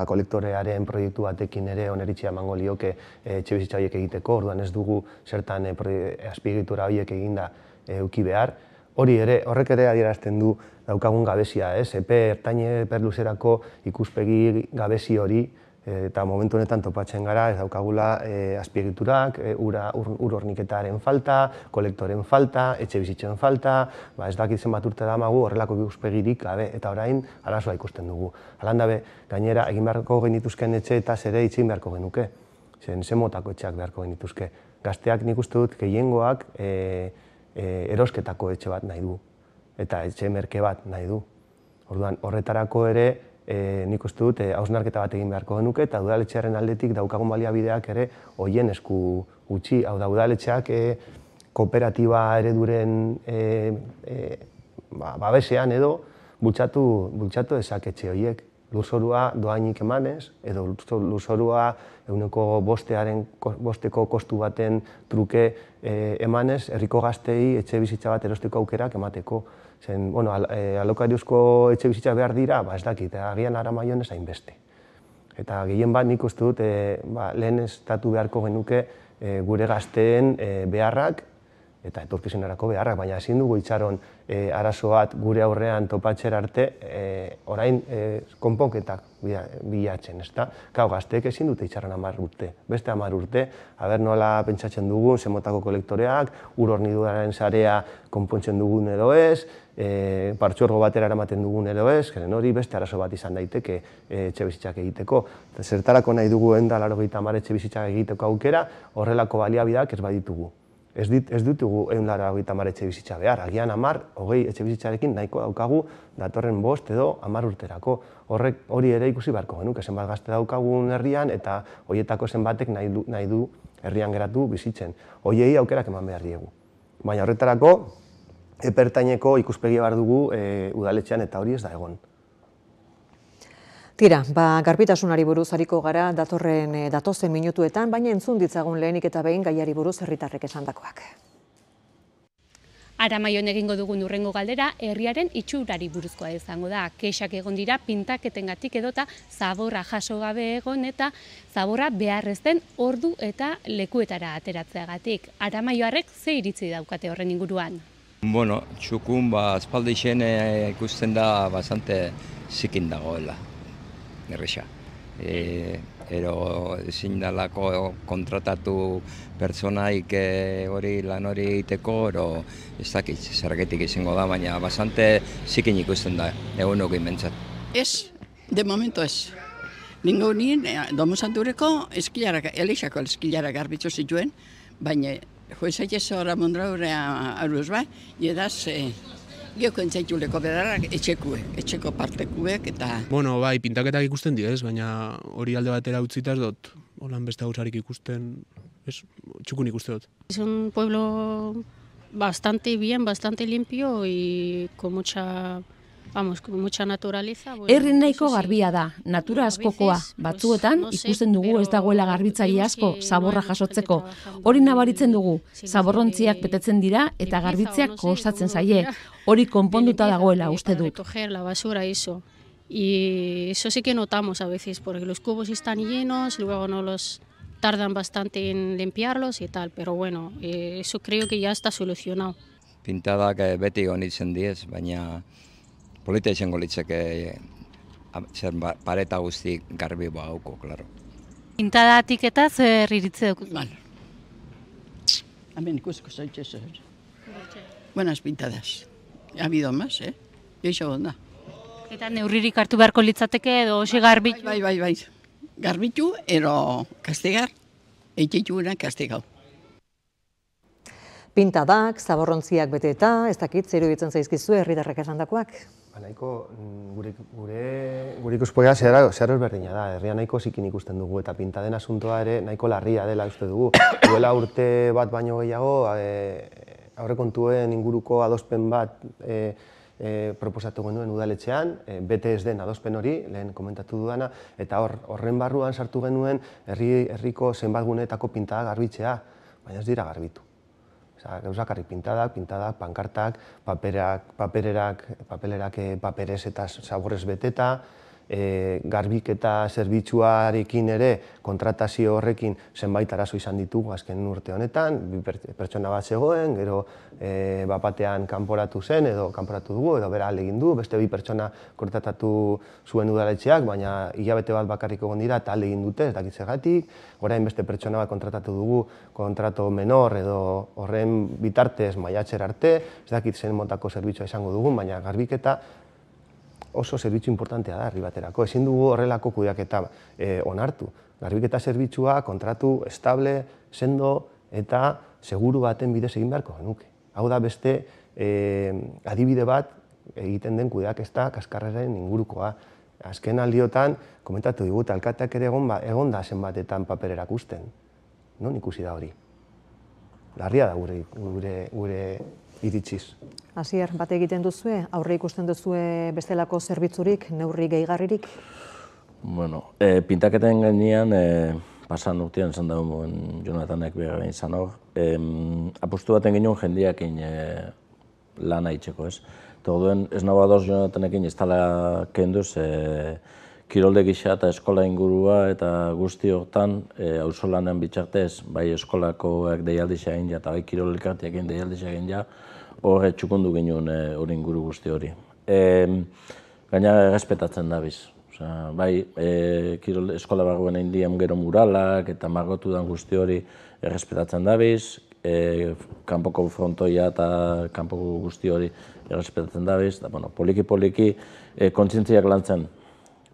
kolektorearen proiektu batekin ere oneritzia emango lioke etxe bizitza horiek egiteko, orduan ez dugu zertan azpiegitura horiek eginda eduki behar. Horrek ere adierazten du daukagun gabezia, epe ertaine perluzerako ikuspegi gabezi hori, eta momentu honetan topatzen gara, ez daukagula azpiegiturak, ur horniketaren falta, kolektoren falta, etxe bizitzen falta, ez dakitzen bat urte damagu horrelako ikuspegirik gabe, eta orain arazoa ikusten dugu. Halan dabe, gainera, egin beharko genituzken etxe eta zere itxin beharko genuke, zen motako etxeak beharko genituzke. Gazteak nik uste dut gehiengoak erosketako etxe bat nahi du, eta etxe merke bat nahi du. Orduan, horretarako ere, nik uste dut hausnarketa bat egin beharko genuke, eta udaletxearen aldetik daukagun baliabideak ere hoien esku gutxi. Hau da, udaletxeak kooperatiba ereduren babesean edo bultzatu ezaketxe horiek. Lurzorua doainik emanez, edo lurzorua eguneko bosteko kostu baten truke emanez, herriko gaztei etxe bizitza bat erosteko aukerak emateko. Zen, alokariuzko etxe bizitza behar dira, ez dakit, agian Aramaion ez hainbeste. Eta gehien bat nik uste dut lehen estatu beharko genuke gure gazteen beharrak, eta etorkizunerako beharrak, baina ezin dugu itxaron arazo bat gure aurrean topatzen arte, orain konponketak bilatzen, ezta? Gau, gazteek ezin dute itxaron 10 urte, beste 10 urte, haber nola pentsatzen dugun, zenmotako kolektoreak, ur horniduraren sarea konpontzen dugun edo ez, partxorgo batera eramaten dugun edo ez, hori beste arazo bat izan daiteke etxe bizitzak egiteko. Zertarako nahi dugu 180 etxe bizitzak egiteko aukera, horrelako baliabideak ez baditugu. Ez ditugu 180 etxe bizitza behar, agian 10, 20 etxe bizitzarekin nahiko daukagu datorren 5 edo 10 urterako. Hori ere ikusi beharko genuke, zenbat gazte daukagun herrian eta horietako zenbatek nahi du herrian geratu bizitzen. Horiei aukerak eman behar diegu. Baina horretarako, epertaineko ikuspegi behar dugu udaletxean eta hori ez da egon. Tira, garbitasunari buruz hariko gara datozen minutuetan, baina entzun ditzagun lehenik eta behin gaiari buruz herritarrek esandakoak. Aramaion egingo dugun hurrengo galdera, herriaren itxurari buruzkoa izango da. Kexak egon dira pintaketengatik edota zaborra jaso gabe egon eta zaborra beharrezten ordu eta lekuetara ateratzeagatik. Aramaioarrek ze iritzi daukate horren inguruan? Bueno, txukun aspaldi zen ikusten da bastante zikin dagoela, erresa. Ero ezin dalako kontratatu pertsonaik hori lan hori egiteko, ero ez dakit zergatik izango da, baina bastante zikin ikusten da, egun hogin bentsat. Ez, de momento ez. Ningo nien, Domosantureko Elixako eskilara garbitzu zituen, baina joizak ez horra mondraurea aruz ba, edaz geoko entzaituleko bedarrak etxeko partekuek eta... Bueno, bai, pintaketak ikusten diez, baina hori alde batera utzita ez dut, holan beste gauzarik ikusten, txukun ikuste dut. Es un pueblo bastante bien, bastante limpio y con mucha naturaleza. Herri nahiko garbia da, natura askokoa. Batzuetan ikusten dugu ez dagoela garbitzaile asko zaborra jasotzeko. Hori nabaritzen dugu, zaborrontziak betetzen dira eta garbitzeak kostatzen zaie. Hori konponduta dagoela uste dut. Recoger la basura eso. Y eso sí que notamos a veces, porque los cubos están llenos, luego no los tardan bastante en limpiarlos y tal, pero bueno, eso creo que ya está solucionado. Pintadak beti honitzen diez, baina polita izango litzeke pareta guzti garbi hauko, klaro. Pintadatik eta zer iritze duk? Mal. Hemen ikusko zaitez. Buenas pintadas. Ha habido más, Eixo onda. Eta neurririk hartu beharko litzateke edo hoxe garbitu? Bai. Garbitu, ero kastigar, eitxeitxuguna kastigau. Pintadak, zaborrontziak beteta, ez dakit, zer iruditzen zaizkizu herritarrek esandakoak? Nahiko, gure ikuspegia zeharo ezberdina da, herria nahiko zikin ikusten dugu, eta pintaden asuntoa ere nahiko larria dela uste dugu. Duela urte bat baino gehiago, aurrekontuen inguruko adospen bat proposatu genuen udaletxean, bete ez den adospen hori, lehen komentatu dudana, eta horren barruan sartu genuen herriko zenbat guneetako pintada garbitzea, baina ez dira garbitu. Gauzakarrik pintadak, pankartak, papererak, paperez eta zaborrez beteta, garbiketa zerbitzuarekin ere kontratazio horrekin zenbait arazo izan ditugu azken urte honetan, pertsona bat zegoen, gero bapatean kanporatu zen edo kanporatu dugu, edo bera alegin du, beste 2 pertsona kontratatu zuen udaletxeak, baina hilabete bat bakarrik egon dira eta alegin dute, ez dakit zergatik, orain beste pertsona bat kontratatu dugu, kontrato menor edo horren bitartez maiatzer arte, ez dakit zen motako zerbitzua izango dugun, baina garbiketa oso zerbitzu importantea da herri baterako. Ezin dugu horrelako kudeaketa onartu. Garbiketa zerbitzua kontratu estable, sendo eta seguru baten bidez egin beharko genuke. Hau da beste adibide bat egiten den kudeaketa kaskarraren ingurukoa. Azken aldiotan, komentatu digut, alkateak ere egon da zenbatetan paper erakusten. Non ikusi da hori? Larria da gure iritziz. Asier, bat egiten duzue, aurre ikusten duzue bestelako zerbitzurik, neurri gehigarririk? Bueno, pintaketen gainean, pasan urtean esan dagoen Jonathanek behar izan hor, apustu baten ginen jendeakin lana itxeko, ez? Eta orduen, ez nago adoz Jonathanekin ez tala kenduz, kirolde gisa eta eskola ingurua eta guzti hortan, auzolanen bitxartez, bai eskolakoak deialdisa egin ja, eta bai kirol elkartiak egin deialdisa egin ja, horre txukundu ginen hori inguru guzti hori. Gaina errespetatzen dabiz. Bai, eskola barruen egin dien gero muralak eta margotu den guzti hori errespetatzen dabiz, kanpoko frontoia eta kanpoko guzti hori errespetatzen dabiz, eta poliki-poliki kontzientziak lantzen.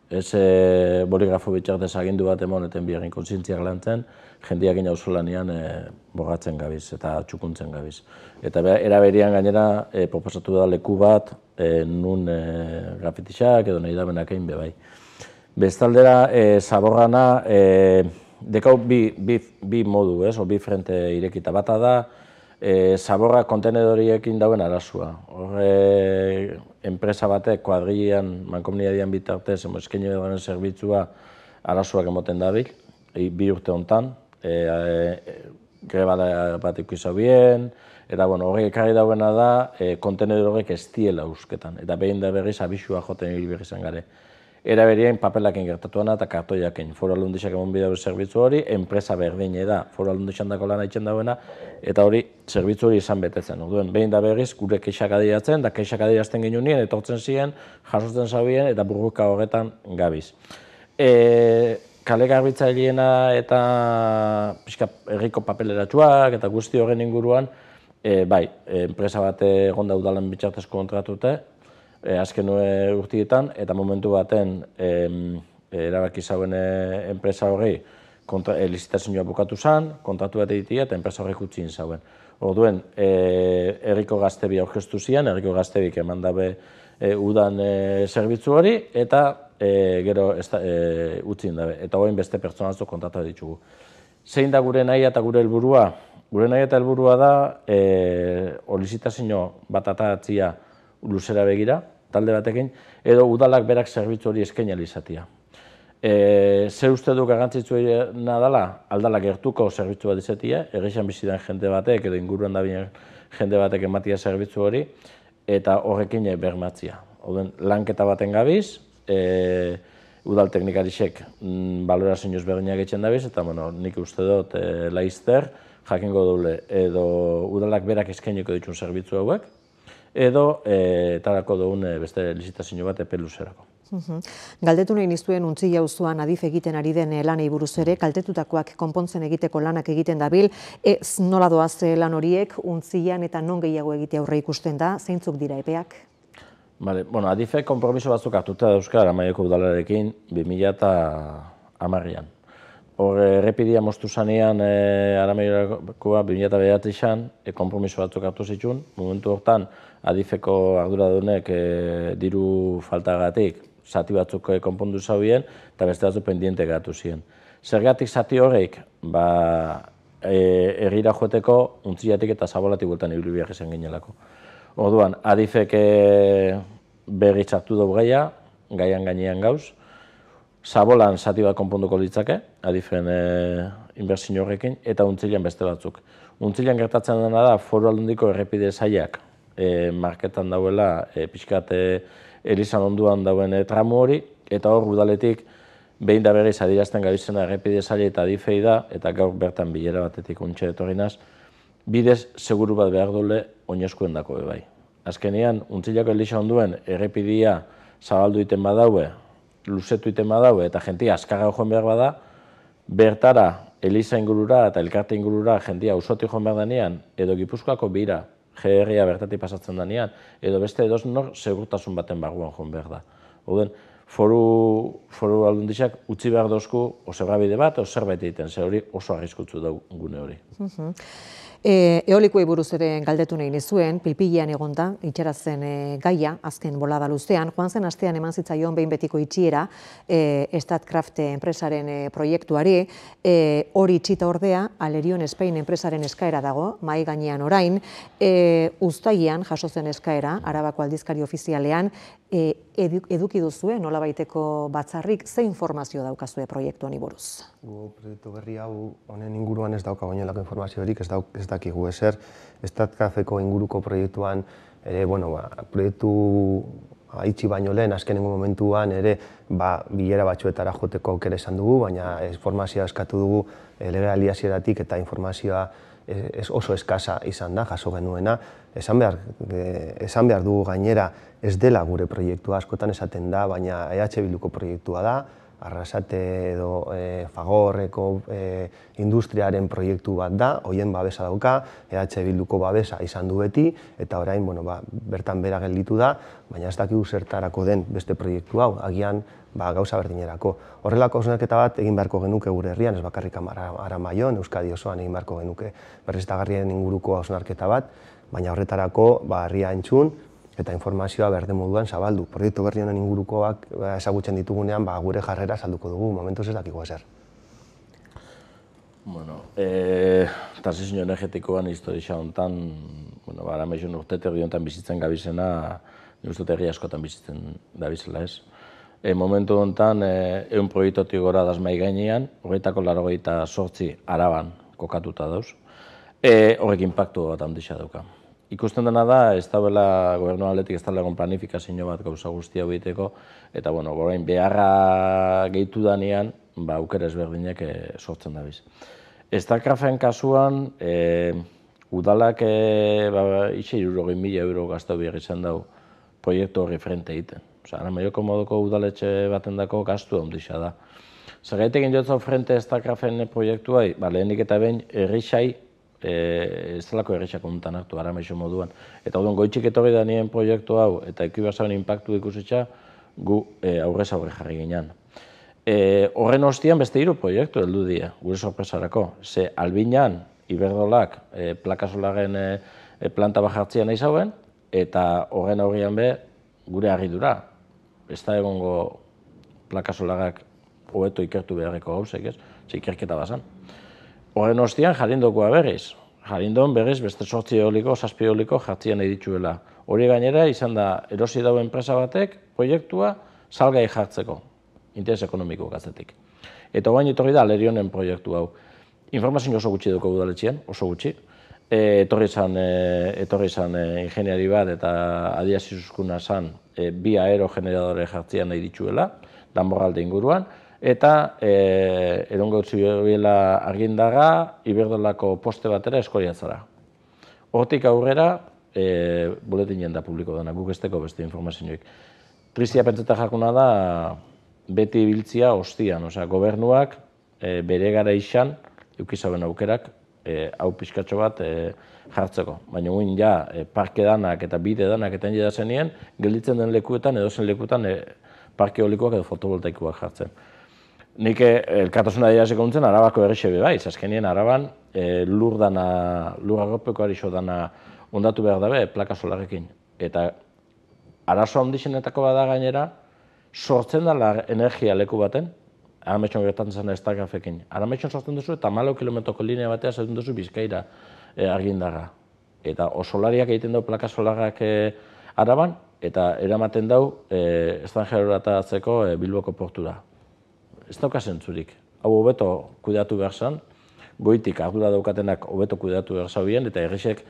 Ez boligrafo bitxartez agindu bat emoneten biharrin kontzientziak lantzen, jendeak ina auzolanean borratzen gabiz eta txukuntzen gabiz. Eta eraberian gainera proposatu da leku bat, nun grafitixak edo nahi dabenak egin bebai. Bestaldera, zaborrana, dekau bi modu, bi frente irekita bata da, zaborra kontenedoriekin dauen arazua. Horre, enpresa batek, kuadrilean, mankomunitatean bitartez, eskaini duen zerbitzua arazoak emoten dabil, 2 urte hontan, greba bat ikusi bien, eta horrek ekarri dauena da, kontenedor horrek ez diela uzketan, eta behin da berriz abisua joten hil berri zen gare. eraberien papelakin gertatuena eta kartoiakin. Foru Aldundiak emon bideu zerbitzu hori, enpresa berdine da Foru Aldundiak dako lan haitzen dauena, eta hori zerbitzu hori izan betetzen. Orduen, behin da berriz, gure keixak adiratzen, da keixak adirazten genuen etortzen ziren, jasotzen zaubien, eta burruka horretan gabiz. Kale garbitzaileena eta herriko papeleratuak eta guzti horren inguruan, bai, enpresa bat egon da udalan bitxartez kontratute, azken urtietan, eta momentu baten erabaki zauen enpresa horri lizitazioa bukatu zen, kontratu bat egitea eta enpresa horrek utzien zauen. Orduen, herriko gaztebi aurkeztu zian, herriko gaztebik eman dabe udan zerbitzu hori, eta gero utzien dabe, eta horrein beste pertsonalzo kontratu ditugu. Zein da gure nahi eta gure helburua? Gure nahi eta helburua da, lizitazio bat atatzia luzera begira, talde batekin, edo udalak berak zerbitzu hori eskaini izatea. Ze uste du garrantzitsuena dela, aldala gertuko zerbitzu bat izatea, egizan bizidan jende batek, edo inguruan da jende batek ematia zerbitzu hori, eta horrekin bermatzia. Lanketa baten gabiz, udal teknikarisek balorazio ezberdinak egiten dabiz, eta nik uste dut laizter, jakingo dule, edo udalak berak eskainiko ditun zerbitzu hauek, edo etarako dugun beste lizitazio bat epe luzerako. Galdetu nahi niztuen Untzilla auzoan Adif egiten ari den lanei buruz ere, kaltetutakoak konpontzen egiteko lanak egiten dabil, nola doaz lan horiek, Untzillan eta non gehiago egitea aurre ikusten da, zeintzuk dira epeak? Adifek konpromiso batzuk hartuta dauzka Aramaioko udalarekin 2010an. Hor, errepidia moztu zanean Aramaiorako 2009an konpromiso batzuk hartu zituen. Momentu hortan, Adifeko arduradunek diru faltagatik zati batzuk konpondu zaubien eta beste batzuk pendiente gatu ziren. Zergatik zati horrek, herrira joeteko Untzillatik eta Zabolatik bueltan ibili behar izan ginelako. Orduan, Adifek berriz hartu dugu gaian gainean gauz, Zabolan zati bat konponduko litzake, Adifen inbertsio horrekin, eta Untzillan beste batzuk. Untzillan gertatzen dena da, Foru Aldundiko errepide sailak marketan dauela, pixkat Elizan onduan dauen tramu hori, eta hor udaletik behin da berriz adierazten gabizena errepide saila eta Adifei da, eta gaur bertan bilera batetik untxe etorrinaz, bidez seguru bat behar dule oinezkoen dako bai. Azkenean, Untzillako Eliza onduen errepidia zabaldu iten badaue, luzetu iten badaue eta jentia azkarra joan behar bada, bertara Eliza ingurura eta elkarte ingurura jentia auzotik joan behar danean, edo Gipuzkoako bira, GR-a bertatik pasatzen danean, edo beste edozunor segurtasun baten barruan joan behar da. Oden, Foru Aldundiak utzi behar dozku, osebrabide bat, zerbait egiten, ze hori oso arriskutsu da gune hori. Eolikoei buruz ere galdetu nahi nizuen, Pilpilean egon da, itxarazen gaia, azken bolada luzean, joan zen astean eman zitzaion behin betiko itxiera, Statkraft enpresaren proiektuari, hori itxita ordea, Alerion Spain enpresaren eskaera dago, mai gainean orain, uztailean jaso zen eskaera, Arabako aldizkari ofizialean, eduki duzue, nola baiteko batzarrik, ze informazio daukazue proiektuani buruz? Proiektu berri hau honen inguruan ez dauka bainolako informaziorik, ez dakigu ezer. Statkrafeko inguruko proiektuan, proiektu itxi baino lehen, azkenengo momentuan ere, bilera batzuetara joteko aukera esan dugu, baina informazioa eskatu dugu legealdi hasieratik eta informazioa oso eskasa izan da, jaso genuena. Esan behar dugu gainera ez dela gure proiektua, askotan esaten da, baina EH Bilduko proiektua da, Arrasate edo Fagorreko industriaren proiektu bat da, hoien babesa dauka, EH Bilduko babesa izan du beti, eta orain bertan bera gelditu da, baina ez dakigu zertarako den beste proiektu hau, agian gauza berdinerako. Horrelako hausnarketa bat egin beharko genuke gure herrian, ez bakarrik Aramaion, Euskadi osoan egin beharko genuke berriztagarrien inguruko hausnarketa bat, baina horretarako herria entzun eta informazioa behar den moduan zabaldu. Proiektu berri honen ingurukoak ezagutzen ditugunean gure jarrera salduko dugu, momentuz ez dakigu ezer. Transizio energetikoan historia honetan, Aramaion urtete hori honetan bizitzen gabizena, nik uste herri askotan bizitzen dabizela ez. Momentu honetan, 100 proiektutik gora daz mai gainean, horretako 88 Araban kokatuta dauz. Horrek inpaktu bat handixea dauka. ikusten dena da, ez dagoela gobernu aldetik ez da egon planifikazio bat gauza guztia egiteko, eta orain beharra gehitu danean, aukera ezberdinak sortzen dabiz. Starcraften kasuan, udalak 60.000 euro gaztau behar izan dau proiektu horri frente egiten. Aramaioko moduko udaletxe baten dako gaztu handixa da. Zergaitek indiotzau frente Starcraften proiektua, lehenik eta behin errixai, ez delako errixak ondutan hartu, Aramaixo moduan. Eta goitxik etorri da nien proiektu hau, eta ekuibazauen impactu ikusitza, gu aurrez aurre jarri ginen. Horren ostian beste 3 proiektu heldu dira, gure sorpresarako. Ze Albinan, Iberdrolak plaka solaren planta bajartzia nahi zauen, eta horren aurrian be gure harridura. Ez da egongo plaka solarak hobeto ikertu beharreko gauzek, ez? Ze ikerketa bazan. Horren ostian Jarindokoa berriz. Jarindon berriz beste 8 eoliko, 7 eoliko jartzia nahi dituela. Hori gainera izan da erosi dago enpresa batek proiektua salgai jartzeko, interes ekonomiko gaztetik. Eta orain etorri da Lerionen proiektu hau. Informazio oso gutxi dugu udaletxean, oso gutxi. Etorri izan ingeniari bat eta adiazizuzkuna zan 2 aerogeneradore jartzia nahi dituela, Danborralde inguruan, eta erongo utzi biela argindarra, Iberdrolako poste batera eskoriatzara. Hortik aurrera, buletinen da publiko dena, guk esteko beste informazioik. Trizia pentseta jakuna da, beti biltzia ostian, gobernuak bere gara izan, eukizaben aukerak, hau pixkatxo bat jartzeko. Baina guin ja, parke danak eta bide danak eta enjeda zenien, gelditzen den lekuetan, edozen lekuetan, parke eolikoak edo fotovoltaikoak jartzen. Nik elkartasuna diraziko nintzen, Arabako errexe bai, azkenien Araban lur agropekoari xo dana ondatu behar dabe, plaka solarekin. Eta arazo handixenetako bada gainera, sortzen da energia leku baten, Arametxon gertatzen zen Starcraftekin. Arametxon sortzen duzu eta 14 kilometroko linea batea sortzen duzu Bizkaira argindarra. Eta solariak egiten dau plaka solarak Araban, eta eramaten dau estranjeroratatzeko Bilboko portura. Ez dauka zentzurik. Hau hobeto kudeatu behar zen, goitik ardura daukatenak hobeto kudeatu behar zaubien, eta errexek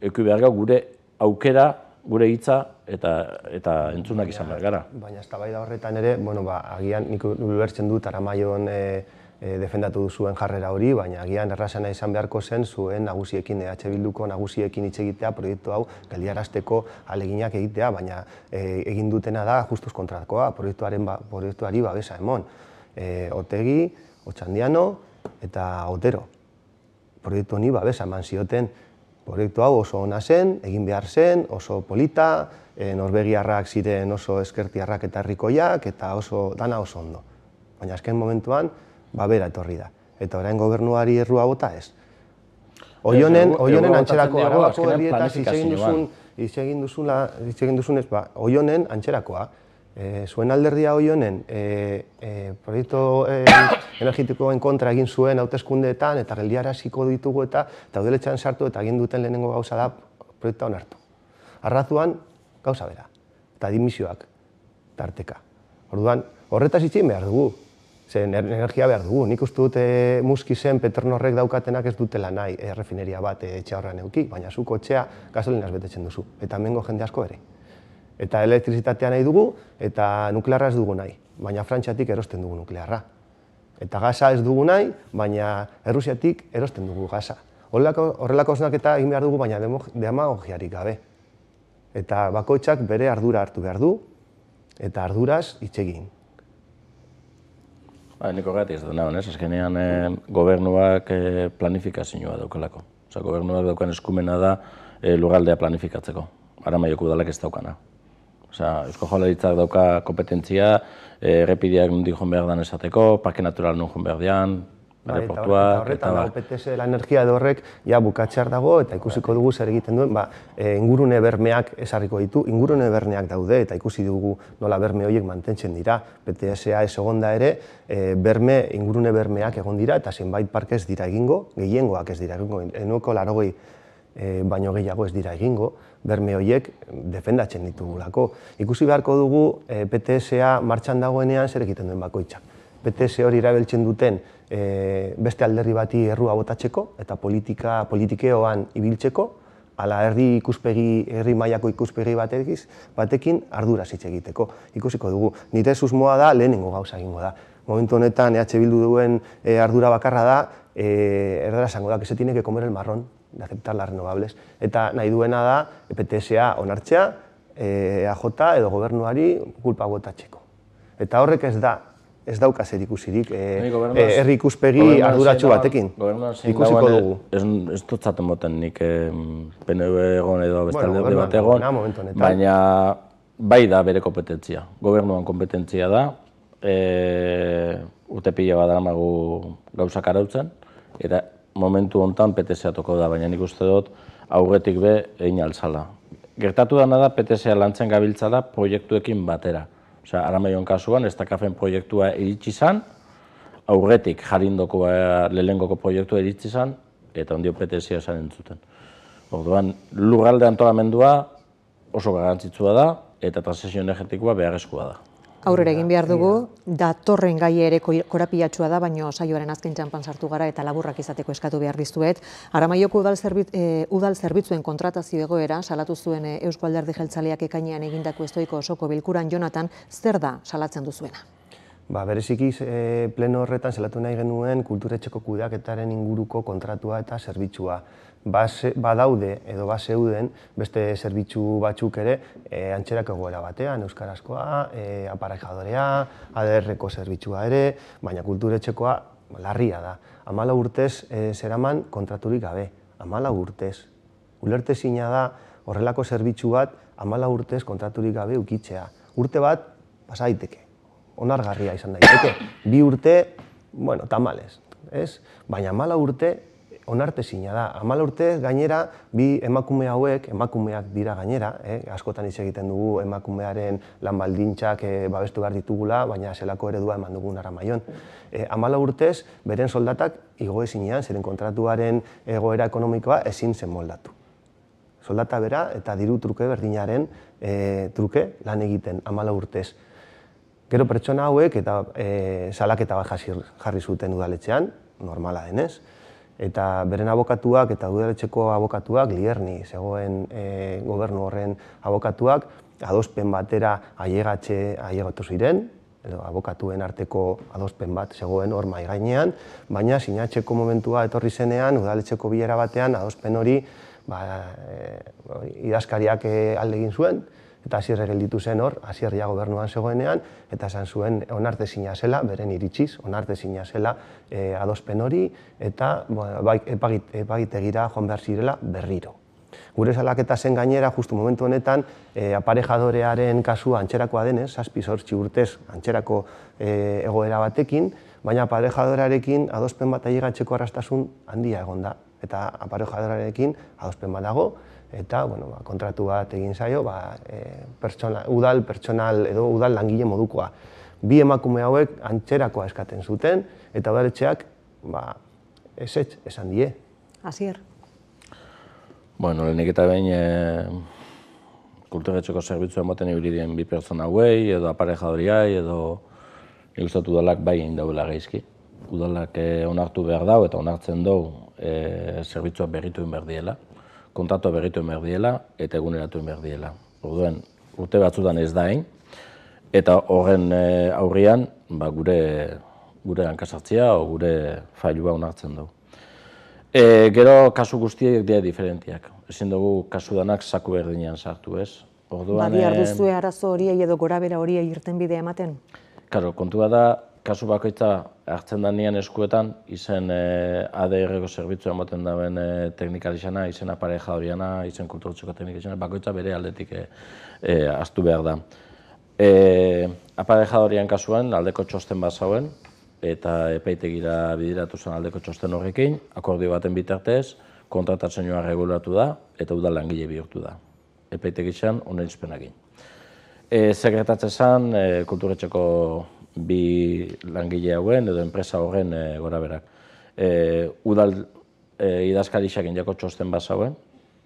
eki behar gau gure aukera, gure hitza eta entzunak izan behar gara. Baina eztabaida horretan ere, agian nik ulertzen dut Aramaion defendatu duzuen jarrera hori, baina agian errazena izan beharko zen zuen nagusiekin, EH Bilduko nagusiekin hitz egitea, proiektu hau geldiarazteko ahaleginak egitea, baina egin dutena da justuz kontrakoa, proiektuari babesa emon. Otegi, Otxandiano eta Otero. Proiektu honi babesa eman zioten. Proiektu hau oso ona zen, egin behar zen, oso polita, norbegiarrak ziren oso eskertiarrak eta herrikoiak, eta dana oso ondo. Baina azken momentuan, babera etorri da. Eta orain gobernuari errua bota ez. Oionen antxerako Arabako herrietaz hitz egin duzunez, Oionen antxerakoa. Zuen alderdia Oionen proiektu energetikoen kontra egin zuen hauteskundeetan eta geldiaraziko ditugu eta udaletxean sartu eta egin duten lehenengo gauza da proiektua onartu. Arrazuan gauza bera, eta dimisioak tarteka. Orduan, horretaz itxin behar dugu, zen energia behar dugu. Nik uste dut Muskizen Petronorrek daukatenak ez dutela nahi refineria bat etxe horrean euki, baina zuko etxea gasolinaz betetzen duzu, eta hemengo jende asko ere. Eta elektrizitatea nahi dugu, eta nuklearra ez dugu nahi, baina Frantziatik erosten dugu nuklearra. Eta gaza ez dugu nahi, baina Errusiatik erosten dugu gaza. Horrelako osnaketa egin behar dugu, baina demagogiarik gabe. Eta bakoitzak bere ardura hartu behar du, eta arduraz hitz egin. Nik horretik ez dena, azkenean gobernuak planifikazioa daukalako. Gobernuak daukan eskumena da lurraldea planifikatzeko. Aramaioko udalak ez daukana. Eusko Jaurlaritzak dauka kompetentzia, errepideak nondik joan behar dan esateko, parke natural non joan behar dian, aeroportua... Horretan, PTS la energia edo horrek bukatzear dago eta ikusiko dugu zer egiten duen, ingurune bermeak esarriko ditu, ingurune bermeak daude eta ikusi dugu nola berme horiek mantentzen dira. PTS-a ez egonda ere, ingurune bermeak egon dira eta zenbait parke ez dira egingo, gehiengoak ez dira egingo, enuko 80 baino gehiago ez dira egingo, berme horiek defendatzen ditugulako. Ikusi beharko dugu PTS-a martxan dagoenean zer egiten duen bakoitzak. PTS hori erabiltzen duten beste alderdi bati errua botatzeko eta politikeoan ibiltzeko, ala herri mailako ikuspegi batekin arduraz hitz egiteko. Ikusiko dugu, nire susmoa da lehenengo gauza egingo da. Momentu honetan EH Bildu duen ardura bakarra da, erdara esango da, que se tiene que comer el marrón de aceptar las renovables. Eta nahi duena da, PTSA onartzea, EAJ edo gobernuari kulpa botatzeko. Eta horrek ez dauka zer ikusirik herri ikuspegi arduratsu batekin. Ikusiko dugu. Ez dut zaten moten nik PNV egon edo bestalde bat egon, baina bai da bere kompetentzia. Gobernuan kompetentzia da, urte pila bat daramagu gauzak arautzen, eta momentu honetan PTSA toko da, baina nik uste dut aurretik be egin altzala. Gertatu dena da PTSA lantzen gabiltzala proiektuekin batera. Osea, Aramaion kasuan, Estakafen proiektua iritsi zan, aurretik jarindoko lehengoko proiektua iritsi zan, eta ondio PTSA esan entzuten. Orduan, lurralde antolamendua oso garrantzitsua da, eta transizio energetikoa beharrezkoa da. Aurrera egin behar dugu, datorren gai ere korapilatxua da, baina saioaren azken txanpan sartu gara eta laburrak izateko eskatu behar dizuet. Aramaioko udal zerbitzuen kontratazio egoera salatu zuen Eusko Alderdi Jeltzaleak ekainean egindako estoiko osoko bilkuran. Jonatan, zer da salatzen duzuena? Bereziki pleno horretan salatu nahi genuen kulturetxeko kudeaketaren inguruko kontratua eta zerbitzua. Badaude edo bazeuden beste zerbitzu batzuk ere antxerako egoera batean, euskarazkoa, aparejadorea, ADR-ko zerbitzua ere, baina kulturetxekoa larria da. 14 urtez zeraman kontraturik gabe, 14 urtez. Ulertezina da horrelako zerbitzu bat 14 urtez kontraturik gabe ukitzea. Urte bat pasa daiteke, onargarria izan daiteke. 2 urte, bueno, tamalez, ez? Baina 14 urte onartezina da. 14 urte gainera, bi emakume hauek, emakumeak dira gainera, askotan hitz egiten dugu emakumearen lan baldintzak babestu behar ditugula, baina zelako eredua eman dugun Aramaion. 14 urtez, beren soldatak igo ezinean, zeren kontratuaren egoera ekonomikoa ezin zen moldatu. Soldata bera eta diru truke berdinaren truke lan egiten 14 urtez. Gero pertsona hauek eta salaketa bat jarri zuten udaletxean, normala denez, eta beren abokatuak eta udaletxeko abokatuak, Lierni zegoen gobernu horren abokatuak, adospen batera ailegatu ziren, edo abokatuen arteko adospen bat zegoen hor mahai gainean, baina sinatzeko momentua etorri zenean, udaletxeko bilera batean adospen hori idazkariak alde egin zuen, eta Asier gelditu zen hor, Asier ja gobernuan zegoenean, eta esan zuen onartezina zela, beren iritsiz, onartezina zela adospen hori, eta epagitegira joan behar zirela berriro. Gure salaketa zen gainera, justu momentu honetan, aparejadorearen kasua antxerakoa denez, 7-8 urtez antxerako egoera batekin, baina aparejadorearekin adospen bat ailegatzeko arrastasun handia egon da. Eta aparejadorearekin adospen bat dago, eta kontratu bat egin zaio, udal pertsonal edo udal langile modukoa. Bi emakume hauek antxerakoa eskaten zuten, eta udaletxeak ezetz esan die. Asier? Lehenik eta behin kulturetxeko zerbitzua ematen ibilidien bi pertsona hauei, edo aparejadoriai, edo nik uste dut udalak bai egin dauela gaizki. Udalak onartu behar dau eta onartzen dugu zerbitzua berritu behar diela. Kontratua berritu behar diela eta eguneratu behar diela. Orduan, urte batzutan ez da egin, eta horren aurrian gure hankasartzia o gure failua onartzen dugu. Gero kasu guztiek dira diferentiak. Ezin dugu kasu danak zaku berdinean sartu, ez? Badiar duzue arazo horiei edo gorabera horiei irtenbidea ematen? Karo, kontua da, kasu bakoitza hartzen danean eskuetan, izen ADR-ko zerbitzua ematen dauen teknikarizana, izen aparejadoriana, izen kulturetxeko teknikarizana, bakoitza bere aldetik ahaztu behar da. Aparejadorian kasuan aldeko txosten bat zauen, eta epaitegira bideratu zen aldeko txosten horrekin, akordio baten bitartez, kontratatzenoa regulatu da, eta udal langile bihurtu da. Epaitegizan, onerizpenakin. Sekretatze zen, kulturetxeko bi langile hauen edo enpresa horren goraberak. Udal idazkarixakin jako txosten bat zauen,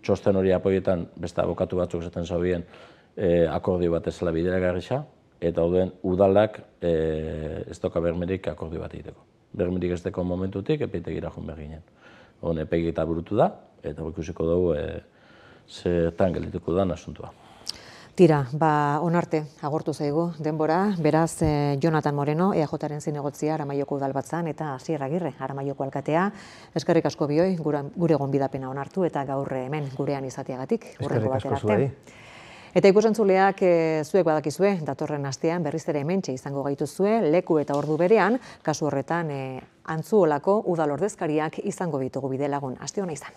txosten hori apoietan beste abokatu batzuk zaten zaubien akordio bat ezela bideragarrixa, eta udalak ez doka bermerik akordio bat egiteko. Bermerik ez deko momentutik epaitegira joan behar ginen. Epaiketa burutu da, eta ikusiko dugu zertan geldituko dan asuntua. Tira, onarte, agortu zaigu denbora, beraz Jonathan Moreno, EAJaren zinegotzia Aramaioko udalbatzan eta Asier Agirre, Aramaioko alkatea, eskerrik asko bioi, gure gonbidapena onartu eta gaur hemen gurean izateagatik, hurrengo batera arte. Eta ikusentzuleak zuek badakizue, datorren astean berriz ere hementxe izango gaituzue, leku eta ordu berean, kasu horretan Antzuolako udal ordezkariak izango ditugu bidelagun. Aste ona izan.